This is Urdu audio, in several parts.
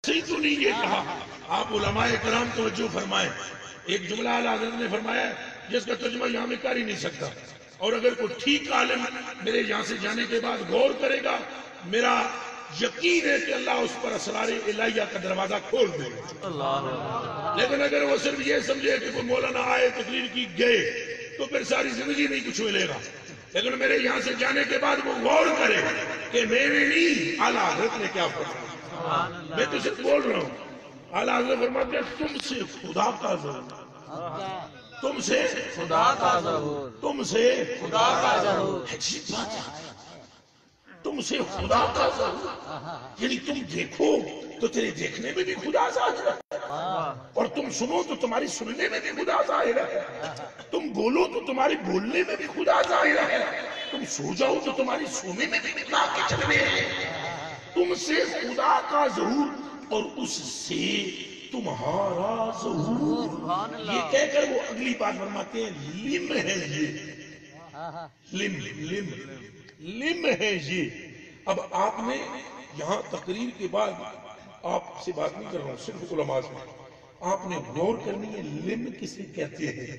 صحیح تو نہیں یہ کہا. آپ علماء کرام توجہ فرمائیں. ایک جملہ اعلیٰ حضرت نے فرمایا جس کا ترجمہ یہاں میں کر ہی نہیں سکتا. اور اگر کوئی ٹھیک عالم میرے یہاں سے جانے کے بعد غور کرے گا میرا یقین ہے کہ اللہ اس پر اسرار الہیہ کا دروازہ کھول دے گا. لیکن اگر وہ صرف یہ سمجھے کہ کوئی مولانا آئے تقریر کی گئے تو پھر ساری زندگی نہیں کچھ ملے گا. لیکن میرے یہاں سے جانے کے بعد وہ غور کرے کہ میرے نہیں اعلیٰ حضرت نے کیا فرمایا. میں تو صرف بول رہا ہوں. اعلیٰ حضرت فرماتے ہیں تم سے خدا کا ظہور، تم سے خدا کا ظہور، تم سے خدا کا ظہور. عجیب بات ہے. تم سے خدا کا ظہور یعنی تم دیکھو تو تیرے دیکھنے میں بھی خدا ظاہر ہے، اور تم سنو تو تمہاری سننے میں بھی خدا ظاہر ہے، تم بولو تو تمہاری بولنے میں بھی خدا ظاہر ہے، تم سو جاؤ تو تمہاری سونے میں بھی خدا کے چلنے ہیں. تم سے خدا کا ظہور اور اس سے تمہارا ظہور. یہ کہہ کر وہ اگلی بات فرماتے ہیں لم ہے یہ، لم لم لم ہے یہ. اب آپ نے یہاں تقریر کے بعد آپ سے بات نہیں کر رہا ہوں، صرف علماء سے آپ نے غور کرنی ہے لم کسے کہتے ہیں.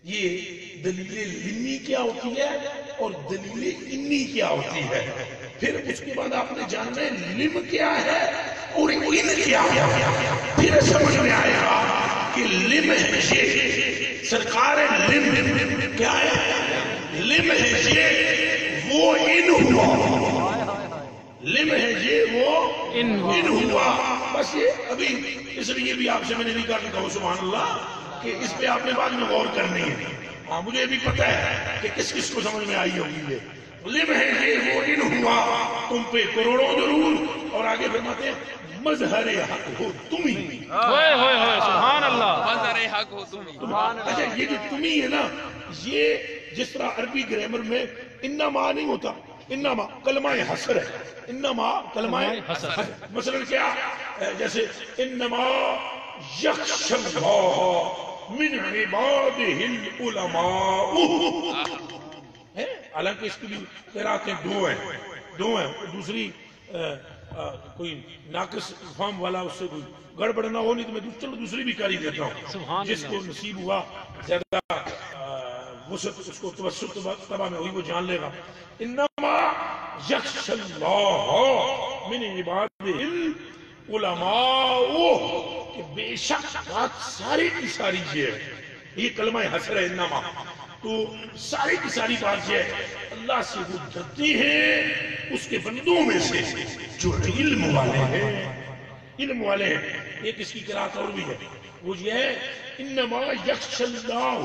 یہ دلیل لمی کیا ہوتی ہے اور دلیل انی کیا ہوتی ہے. پھر اس کے بعد آپ نے جاننا ہے لم کیا ہے اور ان کیا ہے. پھر سمجھ میں آئے گا کہ لم ہے یہ سرکار لم کیا ہے. لم ہے یہ وہ ان ہوا، لم ہے یہ وہ ان ہوا. بس یہ ابھی اس لیے بھی آپ سے میں نے نہیں کہا کہ کہو سبحان اللہ کہ اس پہ آپ نے بعد میں غور کرنی ہے. ہاں مجھے بھی پتہ ہے کہ کس کس کو سمجھ میں آئی ہوگی. یہ لم ہے یہ وہ ان ہوا تم پہ کروڑوں ضرور. اور آگے فرماتے ہیں مظہر حق ہو تمہیں. سبحان اللہ. مظہر حق ہو تمہیں. اچھا یہ جو تمہیں ہے نا، یہ جس طرح عربی گرامر میں انما نہیں ہوتا، انما کلمہ حصر ہے. انما کلمہ حصر مثلا کیا جیسے انما یخشی اللہ من عبادہ العلماء. حالانکہ اس کی بھی قراتیں دو ہیں. دوسری کوئی ناقص فارم والا اس سے کوئی گڑبڑ نہ ہو، نہیں تو میں چلو دوسری بھی کاری دیتا ہوں. جس کو نصیب ہوا زیادہ وسط اس کو توسط تباہ میں ہوئی وہ جان لے گا. انما یخشی اللہ من عبادہ العلماء کہ بے شک بات ساری کی ساری یہ ہے. یہ کلمہ حسر ہے انما. تو ساری کی ساری بات یہ ہے اللہ سے وہ ڈرتے ہیں اس کے بندوں میں سے جو علم والے ہیں. علم والے ہیں. ایک اس کی قرات اور بھی ہے، وہ یہ ہے انما یخشی اللہ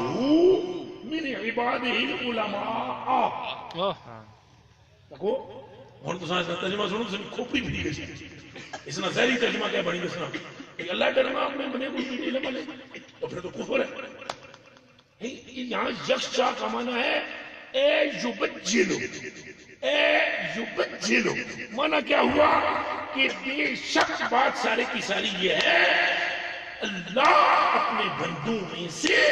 من عبادہ العلماء. دیکھو اور تو ساتھ ترجمہ سنو سے کھوپڑی بھی گئی. اس نے ظاہری ترجمہ کیا بڑی اس نے اللہ ڈرنا اپنے بنے کوئی علم والے تو پھر تو کفر ہے. یہاں یخشا کا معنی ہے اے یبجلو. اے یبجلو معنی کیا ہوا کہ بے شک بات سارے کی ساری یہ ہے اللہ اپنے بندوں میں سے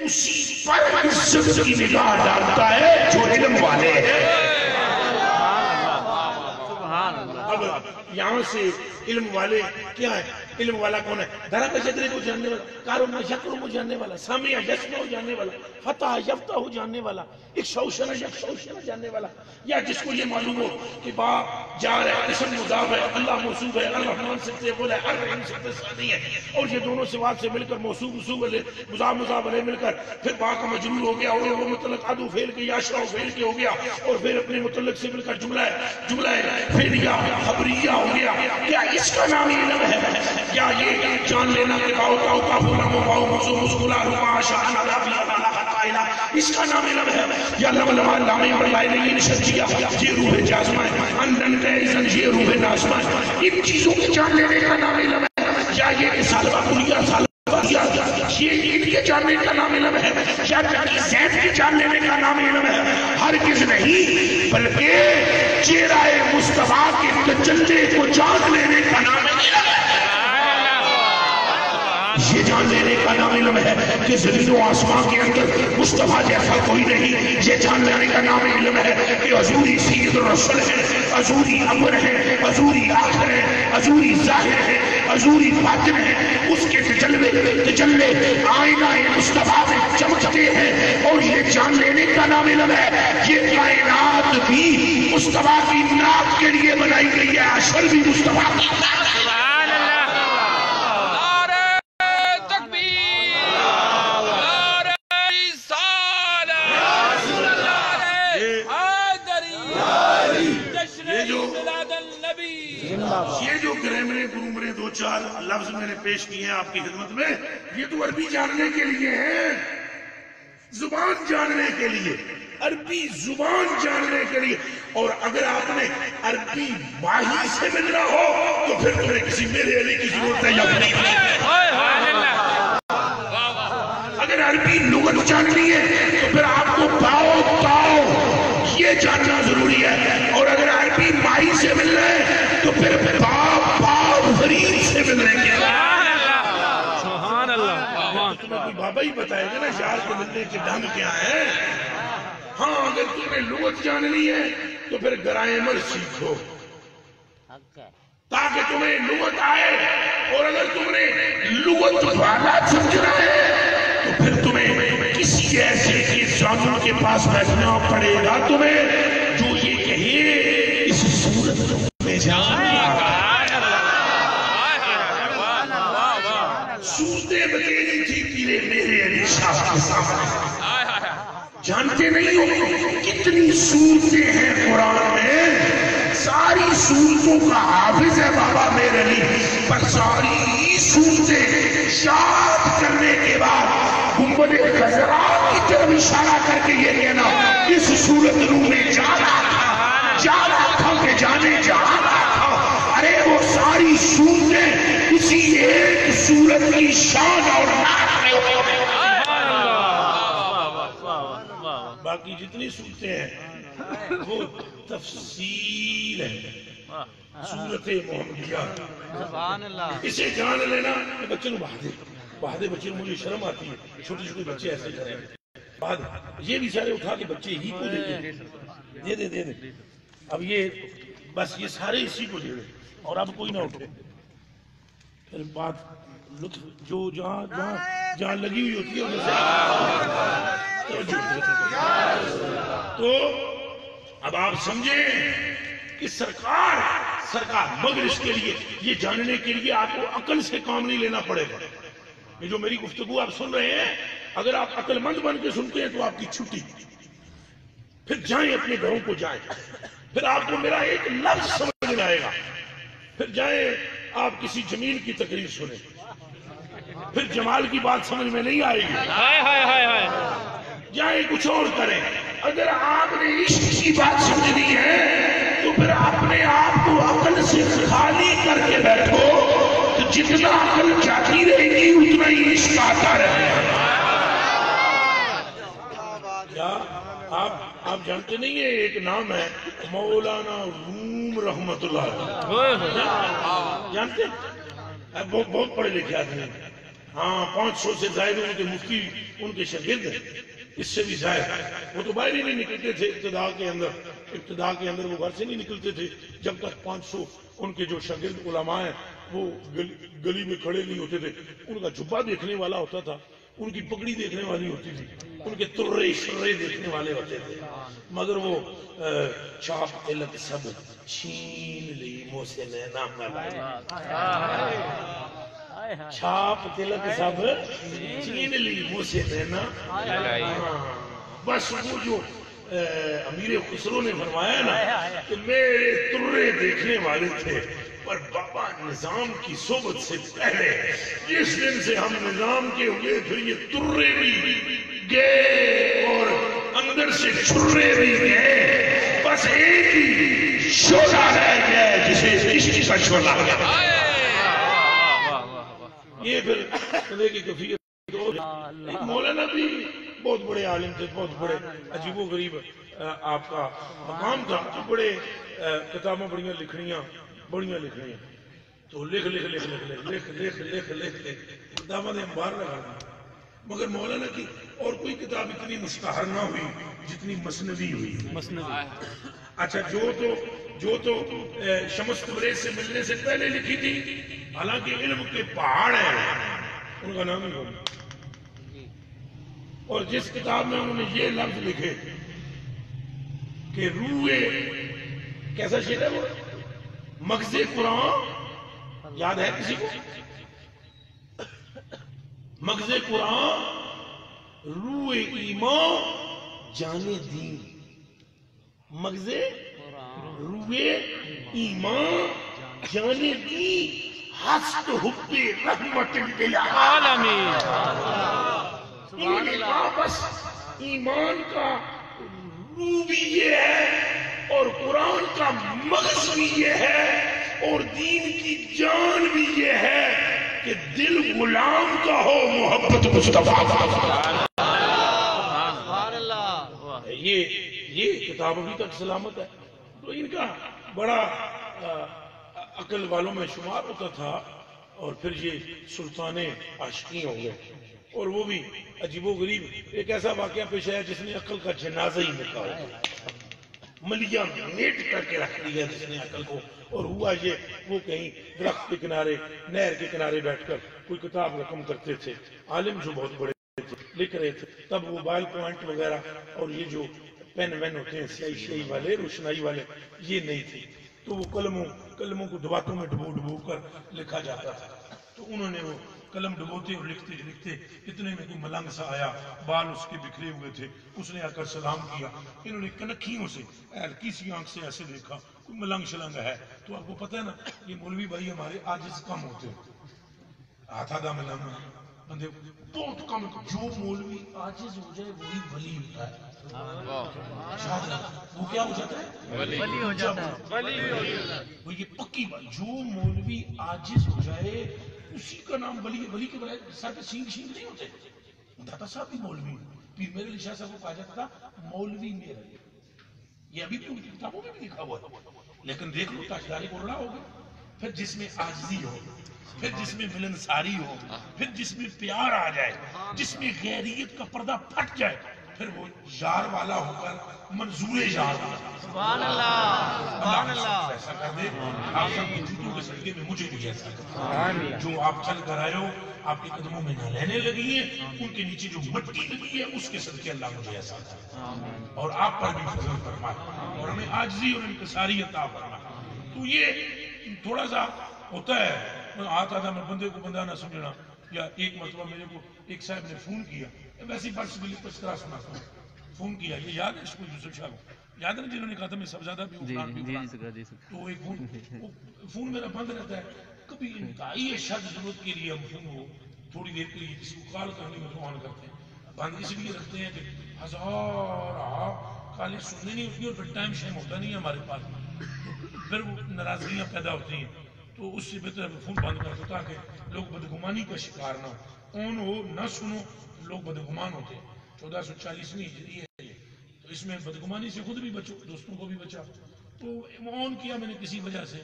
اسی پر عزت کی نگاہ ڈالتا ہے جو علم والے ہیں. اب یہاں سے علم والے کیا ہے؟ علم والا کون ہے؟ دھرا کا جدرے کو جاننے والا، کارو میں شکروں کو جاننے والا، سامیہ یسمہ کو جاننے والا، فتح یفتہ ہو جاننے والا، ایک شوشنہ یک شوشنہ جاننے والا. یا جس کو یہ معلوم ہو کہ با جار ہے، اسم مضاف ہے، اللہ موصوف ہے، الرحمن سے بول ہے، الرحیم سے ثانی ہے، اور یہ دونوں صفات سے مل کر موصوف مضاف علیہ مل کر پھر با کا مجرور ہو گیا، اور وہ متعلق عدو فعل کے یا اشرا فعل کے ہو گیا، اور پھر اپنے متعلق سے مل کر جملہ فعلیہ خبریہ ہو گیا. کیا اس کا نام علم ہے؟ کیا یہ جان لینا کہ باؤ کاؤ کافو نامو باؤ موضوع مسکولا رفا شاہنہ رافیہ علاقہ قائلہ اس کا نام علم ہے؟ یا لما لامی بڑھائی نہیں نشجیہ یہ روح جازمہ ہے، اندن تیزن یہ روح نازمہ ہے. ان چیزوں کی جان لینے کا نام علم ہے؟ یا یہ کہ سالبہ کلیا سالبہ کیا یہ ان کے جاننے کا نام علم ہے؟ یا زید کی جان لینے کا نام علم ہے؟ ہرگز نہیں، بلکہ چہرہ مصطفیٰ کے تجلی کو جان لینے کا نام علم ہے. یہ جان لینے کا نام علم ہے کہ زمین و آسمان کے اندر مصطفیٰ جیسا کوئی نہیں. یہ جان لینے کا نام علم ہے کہ حضوری سید الرسول ہے, حضوری امر ہے, حضوری آخر ہے, حضوری ظاہر ہے, حضوری باطن ہے. اس کے تجلے آئینہ مصطفیٰ میں چمکتے ہیں. اور یہ جان لینے کا نام علم ہے یہ کائنات بھی مصطفیٰ کی نعت کے لیے بنائی گئی ہے. عشر بھی مصطفیٰ کی سبحان اللہ. نعرہ تکبیر, نعرہ رسالت, نعرہ حیدری, جشن میلاد النبی. یہ جو گرامریں گرومریں دو چار لفظ میں نے پیش کیے ہیں آپ کی خدمت میں, یہ تو عربی جاننے کے لیے ہیں, زبان جاننے کے لیے, عربی زبان جاننے کے لیے. اور اگر آپ نے عربی ماہی سے ملنا ہو تو پھر تمہیں کسی میرے علی کی ضرورت نہیں. اگر عربی لغت جاننی ہے تو پھر آپ کو باؤ تاؤ یہ جاننا ضروری ہے. اور اگر عربی ماہی سے مل رہے ہیں تو پھر باپ باپ غریب سے مل رہے ہیں. سبحان اللہ. تمہیں کوئی بابا ہی بتائے گا نا شاعر کو ملنے کے ڈھنگ کیا ہے. ہاں اگر تمہیں لغت جاننی ہے تو پھر گرامر سیکھو تاکہ تمہیں لغت آئے. اور اگر تم نے لغت والا سمجھنا ہے تو پھر تمہیں کسی ایسے کے ساموں کے پاس بیٹھنا پڑے گا تمہیں جو یہ کہے اس صورت میں جان. صورتیں بتائی تھی تیرے میرے علی شاہ کے سامنے. جانتے نہیں ہو کتنی صورتیں ہیں قرآن میں. ساری صورتوں کا حافظ ہے بابا میرے علی, پر ساری صورتیں یاد کرنے کے بعد گنبد خضرا کی طرف اشارہ کر کے یہ کہنا اس صورت روح میں جا رہا تھا کہ جانے جا رہا تھا. ارے وہ ساری صورتیں اسی ایک صورت کی شان اور نعت میں ہوتی ہیں. باقی جتنی صورتیں ہیں وہ تفصیل ہے صورت محمدیہ. سبحان اللہ. اسے جان لینا. بچے نو بہادے بچے نو مجھے شرم آتی ہے, چھوٹے چھوٹے بچے ایسے کریں بہادے. یہ بھی سارے اٹھا کے بچے ہی کو دے دے. اب یہ بس یہ سارے اسی کو دے دے اور اب کوئی نہ اٹھے. پھر بات لطف جو جہاں لگی ہوئی ہوتی ہے تو اب آپ سمجھیں کہ سرکار مگر اس کے لیے یہ جاننے کے لیے آپ کو عقل سے کام نہیں لینا پڑے گا. یہ جو میری گفتگو آپ سن رہے ہیں اگر آپ عقل مند بن کے سنتے ہیں تو آپ کی چھٹی. پھر جائیں اپنے گھروں کو جائیں, پھر آپ کو میرا ایک لفظ سمجھ میں آئے گا. پھر جائیں آپ کسی جمیل کی تقریر سنیں, پھر جمال کی بات سمجھ میں نہیں آئے گی. جائیں کچھ اور کریں. اگر آپ نے عشق کی بات سمجھنی ہے تو پھر اپنے آپ کو عقل سے خالی کر کے بیٹھو تو جتنا عقل جاتی رہے گی اتنا ہی عشق آتا رہے گا. آپ جانتے نہیں ہیں ایک نام ہے مولانا روم رحمت اللہ. جانتے ہیں بہت پڑھے لکھے آدمی ہیں. ہاں 500 سے زائد ان کے مفتی ان کے شاگرد ہیں, اس سے بھی زائد. وہ تو باہر ہی نہیں نکلتے تھے ابتدا کے اندر وہ گھر سے نہیں نکلتے تھے جب تک 500 ان کے جو شاگرد علماء ہیں وہ گلی میں کھڑے نہیں ہوتے تھے. ان کا جبہ دیکھنے والا ہوتا تھا, ان کی پگڑی دیکھنے والی ہوتی تھی, ان کے ترے شرے دیکھنے والے ہوتے تھے. مگر وہ چاپ علت سب چھین لی منہ سے نینا ملائی. چھاپ تلک سب چھین لی منہ سے نینا ملائی. بس وہ جو امیر خسرو نے فرمایا نا کہ میرے ترے دیکھنے والے تھے, پر بابا نظام کی صحبت سے پہلے جس دن سے ہم نظام کے ہوئے پھر یہ ترے بھی گئے اور اندر سے چھرے بھی گئے. بس ایک ہی شعلہ رہ گیا جسے عشق کا شعلہ ہے. یہ پھر کی کفیت. مولانا بھی بہت بڑے عالم تھے, بہت بڑے عجیب و غریب آپ کا مقام تھا. بڑے کتابیں بڑیاں لکھنیاں. تو لکھ لکھ لکھ لکھ لکھ لکھ لکھ لکھ لکھ لکھ داماد انبار لگا دی. مگر مولانا کی اور کوئی کتاب اتنی مشتہر نہ ہوئی جتنی مثنوی ہوئی. اچھا جو تو شمس تبریز سے ملنے سے پہلے لکھی تھی، حالانکہ علم کے پہاڑ ہیں، ان کا نام ہی ہوگا. اور جس کتاب میں انہوں نے یہ لفظ لکھے کہ روئے کیسا شعر ہے وہ، مغز قرآن، یاد ہے کسی کو؟ مغز قرآن روئے ایمان جانے دین. مغز روئے ایمان جانے دین ہست حب رحمت للعالمین. انہوں نے کہا بس ایمان کا روح بھی یہ ہے اور قرآن کا مغز بھی یہ ہے اور دین کی جان بھی یہ ہے کہ دل غلام کا ہو محبت مصطفیٰ کا. یہ کتاب ابھی تک سلامت ہے. تو ان کا بڑا عقل والوں میں شمار ہوتا تھا اور پھر یہ سلطان عاشقی ہو گئے. اور وہ بھی عجیب و غریب ایک ایسا واقعہ پیش ہے جس نے عقل کا جنازہ ہی نکالا، ملیا میٹ کر کے رکھ دیا جس نے عقل کو. اور ہوا یہ، وہ کہیں درخت کے کنارے نہر کے کنارے بیٹھ کر کوئی کتاب رقم کرتے تھے. عالم جو بہت بڑے تھے لکھ رہے تھے، تب وہ بال پوائنٹ وغیرہ اور یہ جو پین وین ہوتے ہیں سیاہی والے روشنائی والے یہ نہیں تھے. تو وہ قلموں کو دباتوں میں ڈبو کر لکھا جاتا تھا. تو انہوں نے وہ قلم ڈبوتے اور لکھتے اتنے میں کوئی ملنگ سا آیا، بال اس کے بکھرے ہوئے تھے. اس نے آ کر سلام کیا. انہوں نے کنکھیوں سے ہلکی سی آنکھ سے ایسے دیکھا، کوئی ملنگ شلنگ ہے. تو آپ کو پتہ ہے نا یہ مولوی بھائی ہمارے عاجز کم ہوتے ہیں. آتا دا ملنگ بندے بہت کم. جو مولوی عاجز ہو جائے وہی ولی ہوتا ہے. وہ کیا ہو جاتا ہے؟ ولی ہو جاتا ہے. وہ یہ پکی بات، جو مولوی عاجز ہو جائے اسی کا نام ولی ہے. ولی کے بجائے سر پہ سینگ نہیں ہوتے. داتا صاحب بھی مولوی، پیر میرے علی شاہ صاحب کو کہا جاتا تھا مولوی میرے. یہ ابھی بھی ان کی کتابوں میں بھی لکھا ہوا ہے. لیکن دیکھ لو تاجداری کو لڑا ہوگا. پھر جس میں عاجزی ہو، پھر جس میں ملنساری ہو، پھر جس میں پیار آ جائے، جس میں غیریت کا پردہ پھٹ جائے، پھر وہ یار والا ہو کر منظور یار والا. سبحان اللہ، سبحان اللہ. ایسا کر دے آپ سب کے جوتوں کے صدقے میں مجھے بھی ایسا کر. جو آپ چل کر آئے ہو آپ کے قدموں میں نہ لینے لگی ہیں، ان کے نیچے جو مٹی لگی ہے اس کے صدقے اللہ مجھے ایسا کر اور آپ پر بھی فضل فرمائے اور ہمیں عاجزی اور انکساری عطا فرمائے. تو یہ تھوڑا سا ہوتا ہے. آتا تھا میں بندے کو بندہ نہ سمجھنا. یا ایک مرتبہ میرے کو ایک صاحب نے فون کیا، ویسی برس بلی تذکرہ سناتا ہوں. فون کیا، یہ یاد ہے اس کو یوسف شاہ کو یاد ہے جنہوں نے کہا تھا میں سب زیادہ بھی تو ایک فون میرا بند رہتا ہے. کبھی انتہائی شد ضرورت کے لیے ہم فون ہو تھوڑی دیر کے لیے کسی کو کال کرنے میں تو آن کرتے ہیں. بند اس لیے رکھتے ہیں کہ ہزار کالیں سننے نہیں ہوتی اور پھر ٹائم شائم ہوتا نہیں ہے ہمارے پاس. پھر وہ ناراضگیاں پیدا ہوتی ہیں. تو اس سے بہتر فون بند کر دو تاکہ لوگ بدگمانی کا شکار نہ ہو. آن ہو نہ سنو لوگ بدگمان ہوتے ہیں. 1440ویں ہجری ہے یہ. تو اس میں بدگمانی سے خود بھی بچو، دوستوں کو بھی بچا. تو آن کیا میں نے کسی وجہ سے.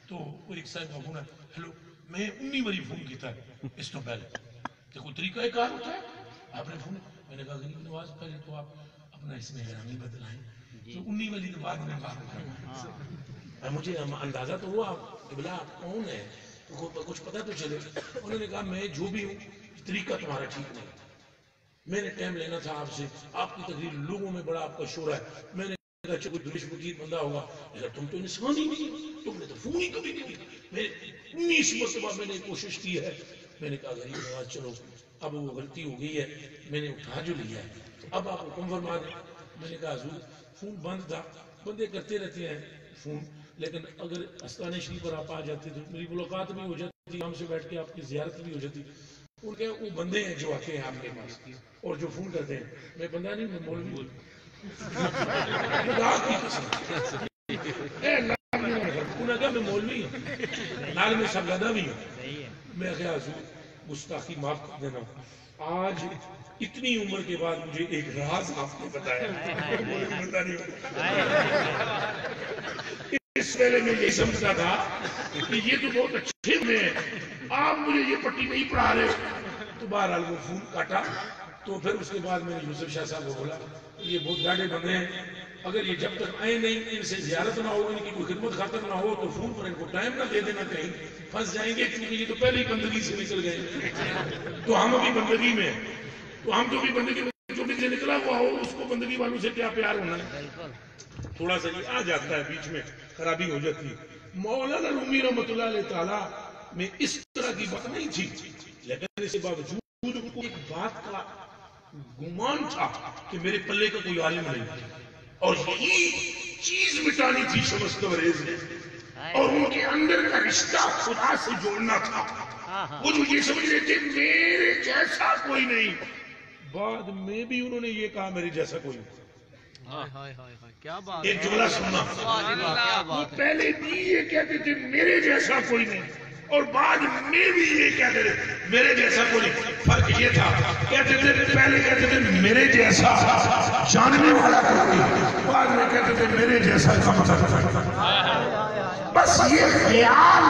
تو ایک صاحب کا فون ہے، ہیلو میں 19 باری فون کیتا ہے اس تو پہلے. کہ کوئی طریقہ کار ہوتا ہے آپ نے فون. میں نے کہا غریب نواز پہلے تو آپ اپنا اس میں حیرانی بدلائیں. تو 19 والی نواز میں بات کرنا مجھے اندازہ تو ہوا قبلہ آپ کون ہے، کچھ پتہ تو چلے. انہوں نے کہا میں جو بھی ہوں طریقہ تمہارا ٹھیک نہیں. میں نے ٹائم لینا تھا آپ سے، آپ کی تقریر لوگوں میں بڑا آپ کا شور ہے. میں نے کہا کوئی درویش وکیل بندہ ہوگا، تم تو انسان ہی نہیں، تم نے تو فون ہی کبھی نہیں کیا. 19 مرتبہ میں نے کوشش کی ہے. میں نے کہا غریب نواز چلو اب وہ غلطی ہو گئی ہے، میں نے اٹھا جو لیا ہے، اب آپ حکم فرما دیں. میں نے کہا حضور فون بند تھا، بندے کرتے رہتے ہیں فون، لیکن اگر استانے شریف پر آپ آ جاتے تو میری ملاقات بھی ہو جاتی، ہم سے بیٹھ کے آپ کی زیارت بھی ہو جاتی. ان کے وہ بندے ہیں جو آتے ہیں آپ کے پاس اور جو فون کرتے ہیں. میں بندہ نہیں، میں مولوی ہوں. خدا کی قسم انہوں نے کہا میں مولوی ہوں، نال میں سب زیادہ بھی ہوں. میں کہا حضور گستاخی معاف کر دینا، آج اتنی عمر کے بعد مجھے ایک راز آپ نے بتایا. اس پہلے میں یہ سمجھتا تھا کہ یہ تو بہت اچھے ہوئے ہیں، آپ مجھے یہ پٹی نہیں پڑھا رہے. تو بہرحال وہ فون کاٹا. تو پھر اس کے بعد میں نے یوسف شاہ صاحب کو بولا یہ بہت ڈاڈے بندے ہیں، اگر یہ جب تک آئے نہیں ان سے زیارت نہ ہو، ان کی کوئی خدمت خاطر نہ ہو تو فون پر ان کو ٹائم نہ دے دینا، کہیں پھنس جائیں گے، کیونکہ یہ تو پہلے ہی بندگی سے نکل گئے. تو ہم ابھی بندگی میں، تو ہم جو بھی بندگی میں جو بھی سے نکلا ہوا ہو اس کو بندگی والوں سے کیا پیار ہونا ہے. تھوڑا سا یہ آ جاتا ہے بیچ میں، خرابی ہو جاتی ہے. مولانا رومی رحمۃ اللہ علیہ تعالیٰ میں اس طرح کی بات نہیں تھی، لیکن اس کے باوجود ان کو ایک بات کا گمان تھا کہ میرے پلے کا کوئی عالم نہیں، اور یہی چیز مٹانی تھی شمس تبریز نے، اور ان کے اندر کا رشتہ خدا سے جوڑنا تھا. وہ جو یہ سمجھ رہے تھے میرے جیسا کوئی نہیں، بعد میں بھی انہوں نے یہ کہا میرے جیسا کوئی نہیں. ایک جملہ سننا، وہ پہلے بھی یہ کہتے تھے میرے جیسا کوئی نہیں، اور بعد میں بھی یہ کہتے تھے میرے جیسا کوئی نہیں. فرق یہ تھا، کہتے تھے پہلے کہتے تھے میرے جیسا جاننے والا کوئی نہیں، بعد میں کہتے تھے میرے جیسا کم تک. بس یہ خیال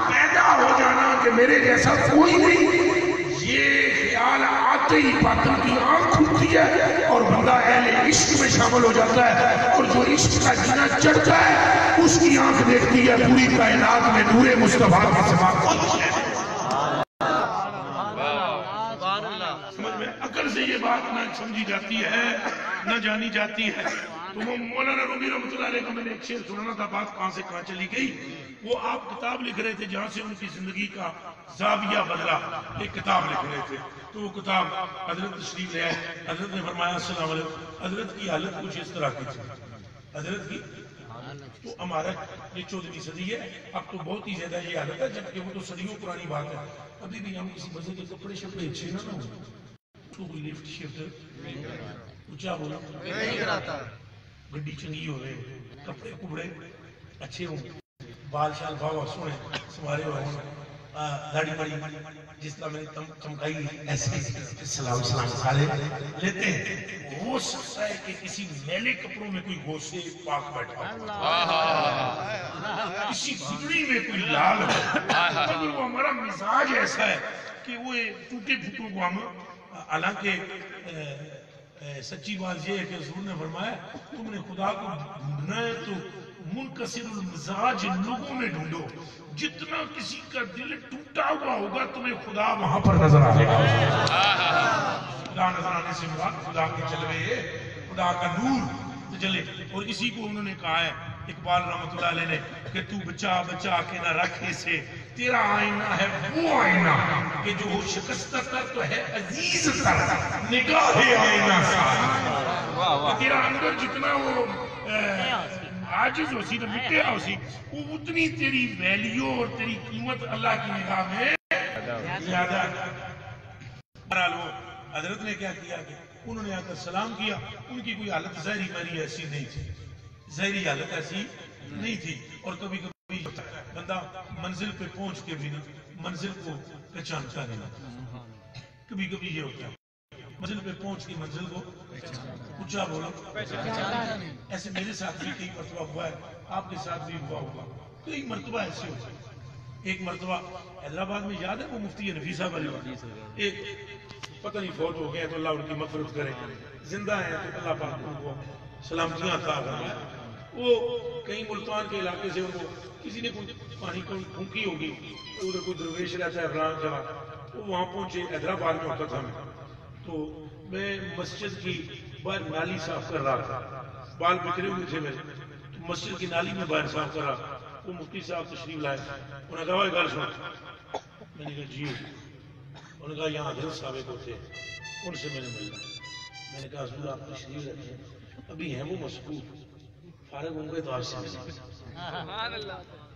پیدا ہو جانا کہ میرے جیسا کوئی نہیں، یہ خیال آتے ہی باطن کی آنکھ کھلتی ہے اور بندہ اہل عشق میں شامل ہو جاتا ہے، اور جو عشق کا جنا چڑھتا ہے اس کی آنکھ دیکھتی ہے پوری کائنات میں نور مصطفیٰ کے سوا کچھ ہے. سمجھ میں عقل سے یہ بات نہ سمجھی جاتی ہے، نہ جانی جاتی ہے. تو وہ مولانا رومی رحمۃ اللہ علیہ کا میں نے ایک شعر سنانا تھا، بات کہاں سے کہاں چلی گئی. وہ آپ کتاب لکھ رہے تھے جہاں سے ان کی زندگی کا زاویہ بدلا، ایک کتاب لکھ رہے تھے. تو وہ کتاب حضرت تشریف لے آئے. حضرت نے فرمایا السلام علیکم. حضرت کی حالت کچھ اس طرح کی تھی. حضرت کی تو ہمارا یہ 14ویں صدی ہے، اب تو بہت ہی زیادہ یہ حالت ہے، جبکہ وہ تو صدیوں پرانی بات ہے. ابھی بھی ہم کسی بندے کے کپڑے شپڑے اچھے نہ ہوں تو کوئی لفٹ شفٹ اونچا بولا نہیں کراتا، گڈی چنگی ہوئے، کپڑے کپڑے اچھے ہوں، بال شال بھاوا سونے سوارے ہوئے، داڑھی بڑی جس طرح میں نے چمکائی ایسے سلام سلام سارے لیتے ہیں. ہو سکتا ہے کہ کسی میلے کپڑوں میں کوئی غوثے پاک بیٹھا ہو، کسی بگڑی میں کوئی لال ہو، مگر وہ ہمارا مزاج ایسا ہے کہ وہ ٹوٹے پھوٹوں کو ہم، حالانکہ سچی بات یہ ہے کہ حضور نے فرمایا تم نے خدا کو ڈھونڈنا ہے تو منکسر المزاج لوگوں میں ڈھونڈو. جتنا کسی کا دل ٹوٹا ہوا ہوگا تمہیں خدا وہاں پر نظر آئے گا. خدا نظر آنے سے مراد خدا کے جلوے، خدا کا نور جلے. اور اسی کو انہوں نے کہا ہے اقبال رحمۃ اللہ علیہ نے کہ تو بچا بچا کے نہ رکھے سے تیرا آئینہ ہے وہ آئینہ کہ جو ہو شکستہ تر تو ہے عزیز تر نگاہ آئینہ سا. تیرا اندر جتنا وہ عاجز ہو سی تو مٹے ہو سی، وہ اتنی تیری ویلیو اور تیری قیمت اللہ کی نگاہ میں زیادہ ہے. وہ حضرت نے کیا کیا کہ انہوں نے آ کر سلام کیا. ان کی کوئی حالت ظاہری میری ایسی نہیں تھی، ظاہری حالت ایسی نہیں تھی. اور کبھی کبھی بندہ منزل پہ پہنچ کے بھی منزل کو پہچانتا نہیں. کبھی کبھی یہ ہوتا ہے منزل پہ پہنچ کے منزل کو اونچا بولو. ایسے میرے ساتھ بھی کئی مرتبہ ہوا ہے، آپ کے ساتھ بھی ہوا ہوگا، کئی مرتبہ ایسے ہوتا ہے. ایک مرتبہ حیدرآباد میں یاد ہے وہ مفتی نفیسہ والی بات، ایک پتہ نہیں فوت ہو گئے تو اللہ ان کی مغفرت کرے، زندہ ہیں تو اللہ پاک ان کو سلامتیاں عطا فرمائے. وہ کہیں ملتان کے علاقے سے ان کو کسی نے کوئی پانی کو پھونکی ہوگی، ادھر کوئی درویش رہتا ہے فلاں جگہ، وہ وہاں پہنچے. حیدرآباد میں ہوتا تھا تو میں مسجد کی باہر نالی صاف کر رہا تھا، بال بکھرے ہوئے تھے میرے، تو مسجد کی نالی میں باہر صاف کر رہا. وہ مفتی صاحب تشریف لائے، انہوں نے کہا وہ گل سن. میں نے کہا جی. انہوں نے کہا یہاں حضرت صاحب ہوتے ان سے میں نے ملنا. میں نے کہا حضور آپ تشریف رکھیں، ابھی ہیں وہ مصروف، فارغ ہوں گے تو آپ سے ملیں.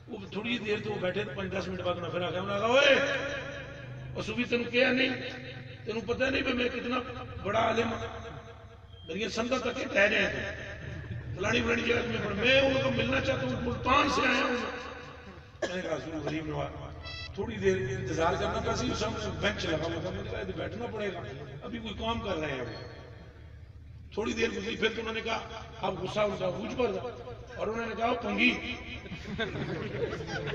وہ تھوڑی دیر تو بیٹھے 5-10 منٹ بعد پھر آ گیا. انہوں نے کہا اوے اور صبح تینوں کیا نہیں، تینوں پتہ نہیں کہ میں کتنا بڑا عالم ہوں، میری سنگا تک کے کہہ رہے ہیں فلانی فلانی جگہ میں پڑھ، میں ان کو ملنا چاہتا ہوں، ملتان سے آیا ہوں. میں نے کہا حضور غریب نواز تھوڑی دیر انتظار کرنا تھا، سامنے بینچ لگا ہوا تھا، میں نے کہا بیٹھنا پڑے گا، ابھی کوئی کام کر رہے ہیں. تھوڑی دیر گزری پھر تو انہوں نے کہا اب غصہ ان کا بوجھ پر تھا اور انہوں نے کہا پنگی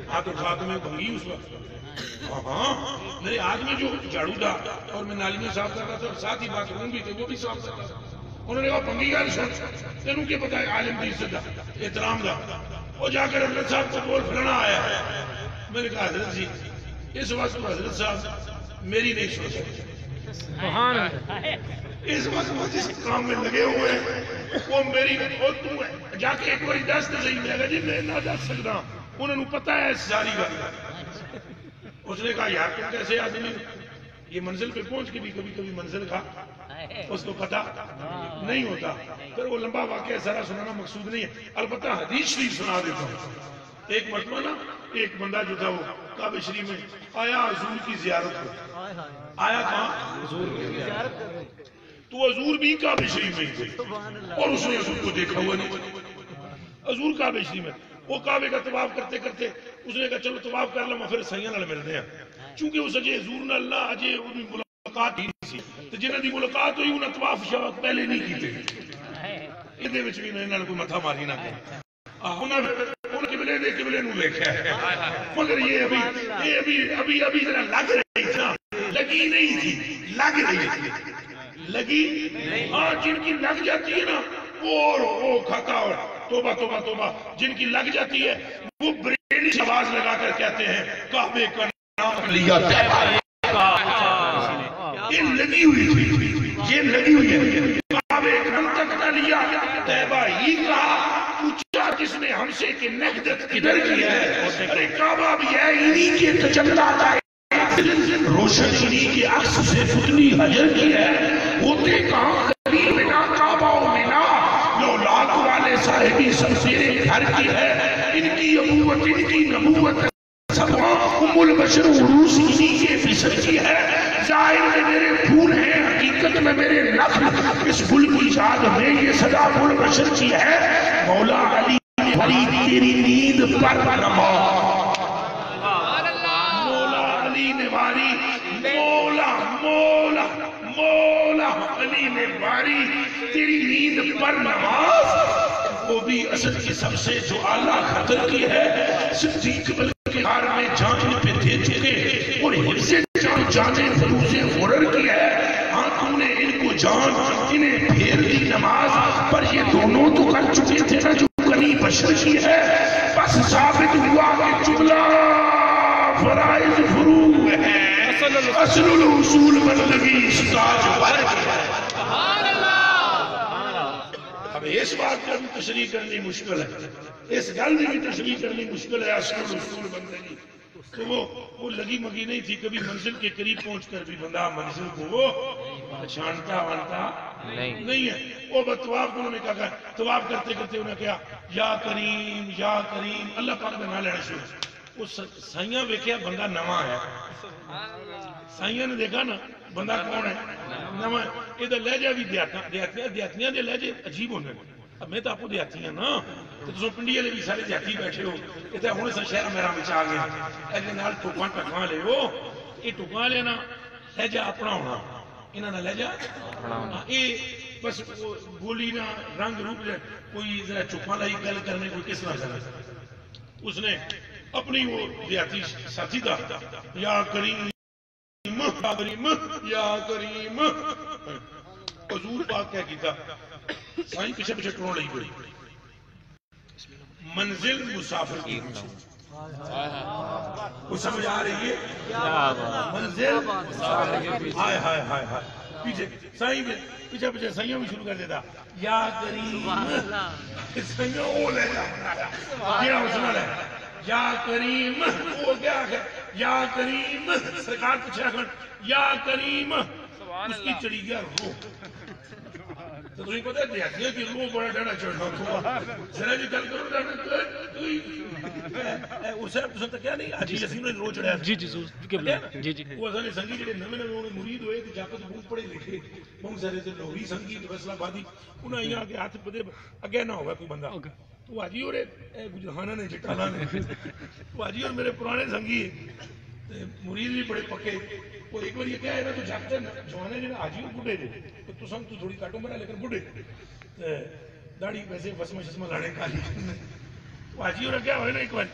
ہاں تو کھا تمہیں پنگی اس وقت ہاں میرے ہاتھ میں جو جھاڑو تھا اور میں نالی میں صاف کر رہا تھا اور ساتھ ہی باتھ روم بھی تھے وہ بھی صاف کر رہا تھا انہوں نے کہا پنگی کا سن تینوں کیا پتا ہے عالم کی عزت کا احترام کا وہ جا کر حضرت صاحب کو بول فلانا آیا ہے میں نے کہا حضرت جی اس وقت حضرت صاحب میری نہیں سن سکتے سبحان اللہ اس وقت وہ جس کام میں لگے ہوئے ہیں وہ میری اور تم جا کے ایک بار دس تو صحیح میں جی میں نہ دس سکتا انہوں نے پتا ہے ساری گل اس نے کہا یار تم کیسے آدمی یہ منزل پہ پہنچ کے بھی کبھی کبھی منزل کا اس کو پتا نہیں ہوتا پھر وہ لمبا واقعہ سارا سنانا مقصود نہیں ہے البتہ حدیث شریف سنا دیتا ہوں ایک مرتبہ نا ایک بندہ جو تھا وہ کعبہ شریف میں آیا حضور کی زیارت کو آیا کہاں حضور کی زیارت تو حضور بھی کعبہ شریف میں تھے اور اس نے حضور کو دیکھا ہوا نہیں حضور کعبہ شریف میں وہ کعبے کا طواف کرتے کرتے اس نے کہا چلو طواف کر لوں پھر سیاں نال ملتے ہیں چونکہ اس اجے حضور نال اللہ اجے ان ملاقات ہی نہیں سی تے جنہاں دی ملاقات ہوئی انہاں طواف شواف پہلے نہیں کیتے ایدے وچ بھی انہاں کوئی متھا ماری نہ کرے انہاں قبلے دے قبلے نو ویکھیا مگر یہ ابھی ذرا لگ رہی تھی لگی نہیں تھی لگ رہی تھی لگی ہاں جن کی لگ جاتی ہے نا وہ کھاتا اور توبہ توبہ توبہ جن کی لگ جاتی ہے وہ بریلی آواز لگا کر کہتے ہیں کعبے کا نام لیا یہ لگی ہوئی تھی یہ لگی ہوئی ہے کعبے کا نام تک نہ لیا تیبہ ہی کہا پوچھا جس نے ہم سے کہ نہدت کدھر کی ہے ارے کعبہ بھی ہے انہی کے تجلات آئے روشن انہی کے عکس سے فتنی حجر کی ہے ہوتے کہاں قریب منا کعبہ و منا لولاک والے صاحبی سمسیرے گھر کی ہے ان کی ابوت ان کی نبوت سبا ام البشر عروس انہی کے فسر کی ہے ظاہر میں میرے پھول ہیں حقیقت میں میرے نخل اس گل کی شاد میں یہ صدا ام البشر کی ہے مولا علی علی تیری نیند پر نما مولا علی نے ماری مولا علی نے ماری تیری نیند پر نماز وہ بھی اصل کی سب سے جو اعلیٰ خطر کی ہے صدیق بلکہ ہار میں جان پہ دے چکے اور حفظ جان جانے فروز غرر کی ہے ہاں تم نے ان کو جان انہیں پھیر دی نماز پر یہ دونوں تو کر چکے تھے نا جو کنی بشر کی ہے بس ثابت ہوا کہ جملہ فرائض فروغ ہے اصل الحصول بندگی ستاج ورگ ہے اب اس بات کا بھی تشریح کرنی مشکل ہے اس گل بھی تشریح کرنی مشکل ہے اصل الحصول بندگی تو وہ لگی مگی نہیں تھی کبھی منزل کے قریب پہنچ کر بھی بندہ منزل کو وہ پہچانتا وانتا نہیں ہے وہ طواف انہوں نے کہا طواف کرتے کرتے انہوں نے کہا یا کریم اللہ پاک میں نہ لینا شروع وہ سائیاں ویکھیا بندہ نواں ہے سائیاں نے دیکھا نا بندہ کون ہے نواں یہ تو لہجہ بھی دیہاتیاں دے لہجے عجیب ہونے اب میں تو آپ کو دیہاتی ہیں نا تو تسوں پنڈی والے بھی سارے دیہاتی بیٹھے ہو اتنے ہوں سا شہر میرا بچ آ گیا ایسے نال ٹوکاں ٹکاں لے ہو یہ ٹوکاں لینا لہجہ اپنا ہونا انہاں دا لہجہ یہ بس بولی نہ رنگ روپ جائے کوئی ذرا چپا لائی گل کرنے کوئی کس طرح کرے اس نے اپنی وہ دیہاتی ساتھی دا یا کریم یا کریم حضور پاک کیا کیتا سائیں پیچھے پیچھے ٹرون لئی پڑی منزل مسافر کی وہ سمجھ آ رہی ہے منزل ہائے ہائے ہائے ہائے پیچھے سائیں پیچھے پیچھے سائیوں بھی شروع کر دیتا یا کریم سائیوں او لے جا یہ حسنہ ہے یا کریم وہ کیا ہے یا کریم سرکار پوچھے آخر یا کریم اس کی چڑی گیا روح تو تمہیں پتہ ہے دیکھیں کہ روح بڑا ڈانا چڑھنا تھا ذرا بھی گل کرو ڈانا اسے پسند کیا نہیں حاجی یسین نے رو چڑھایا جی جی وہ اصل سنگی جڑے نویں نویں مرید ہوئے کہ جاپت بہت پڑھے لکھے بہت سارے سے لوہری سنگی فیصلہ آبادی انہاں یہاں کے ہاتھ پہ اگے نہ ہوگا کوئی بندہ تو حاجی اور گجرہانہ نے جٹانا نے حاجی اور میرے پرانے سنگی مرید بھی بڑے پکے. وہ ایک بار یہ کیا ہے نا تو جاگتے جوانے جو حاجی ہو بڑھے کو تو سم تو تھوڑی کاٹوں مرا لیکن بڑھے داڑھی ویسے وسمہ شسمہ لاڑے کالی تو حاجی ہو کیا ہوئے نا ایک بار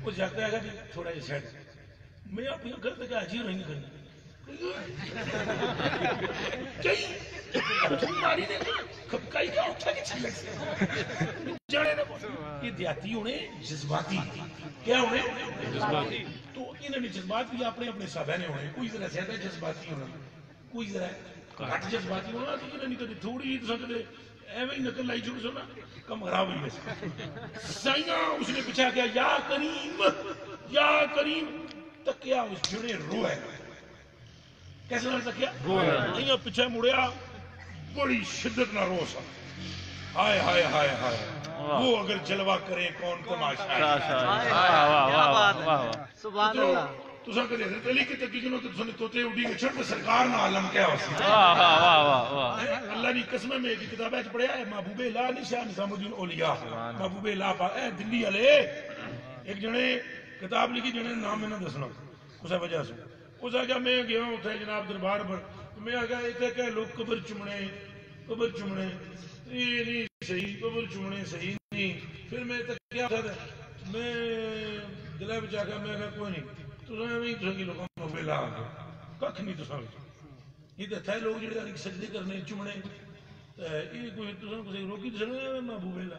وہ جاگتا ہے کہ تھوڑا یہ سیٹ میں اپنی کرتے کہ حاجی ہو رہیں گے یہ دیہاتی ہونے جذباتی کیا ہونے جذباتی تو انہوں نے جذبات بھی اپنے اپنے سابینے ہونے کوئی ذرا زیادہ جذباتی ہونا کوئی ذرا گھٹ جذباتی ہونا تو انہوں نے کدی تھوڑی تو سکتے ایویں ہی نقل لائی چھوڑ سونا کم خراب ہوئی ویسے سائیاں اس نے پوچھا کیا یا کریم تکیا اس جڑے روح ہے کیسے نہ تکیا روح پیچھے مڑیا بڑی شدت نہ رو سا ہائے ہائے ہائے ہائے وہ اگر جلوہ کرے کون تماشا سبحان اللہ تو سا کہتے ہیں علی کی تقیقنوں تو سنے توتے اڈی کے چھڑ سرکار نہ عالم کیا ہو سی اللہ نے قسمہ میں ایک کتاب ہے پڑھیا ہے محبوب اللہ نشاہ نظام الدین اولیاء محبوب اللہ اے دلی علیہ ایک جنے کتاب لکھی جنے نام میں نہ دسنا اسے وجہ سے اس آگیا میں گیا ہوں تھے جناب دربار پر میں آگیا ایتے کہ لوگ قبر چمڑے یہ نہیں صحیح قبر چمڑے صحیح نہیں پھر میں تک کیا تھا میں دلائے بچا گیا میں کہا کوئی نہیں تو سنے میں تو سنگی لوگوں میں بیلا آگیا ککھ نہیں تو سنگی یہ تو تھے لوگ جڑے سجدے کرنے چمڑے یہ کوئی تو سنگی کسی روکی تو سنگی میں ابو بیلا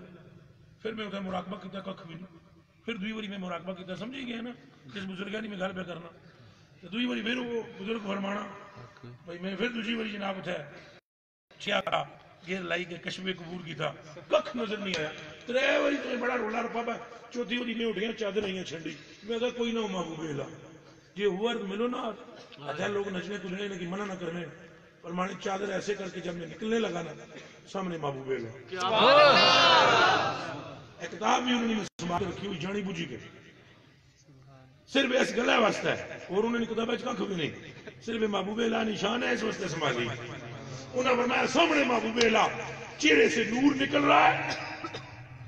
پھر میں اتنے مراقبہ کیتا ککھ بھی نہیں پھر دوئی باری میں مراقبہ کیتا سمجھی گیا نا جس بزرگانی میں گھر پہ کرنا دوئی باری پھر وہ بزرگ فرمانا بھائی میں پھر دوسری باری جناب اٹھا چھیا تھا گیر لائی کے کشف قبور کی تھا ککھ نظر نہیں آیا ترے باری تو بڑا رولا رپا پا چوتھی ہوتی میں اٹھ گیا چادر نہیں چھنڈی میں کہا کوئی نہ ہو محبوب اللہ یہ ہوا ملو نا اچھا لوگ نچنے کچھنے لگی منع نہ کرنے فرمانے چادر ایسے کر کے جب میں نکلنے لگا نا سامنے محبوب اللہ کتاب بھی انہوں نے سنبھال رکھی ہوئی جانی بوجھی کے صرف اس گلہ واسطہ ہے اور انہوں نے کتاب اچھا کھو بھی نہیں صرف محبوب اللہ نشان ہے اس واسطے سنبھالی انہوں نے فرمایا سامنے محبوب اللہ چہرے سے نور نکل رہا ہے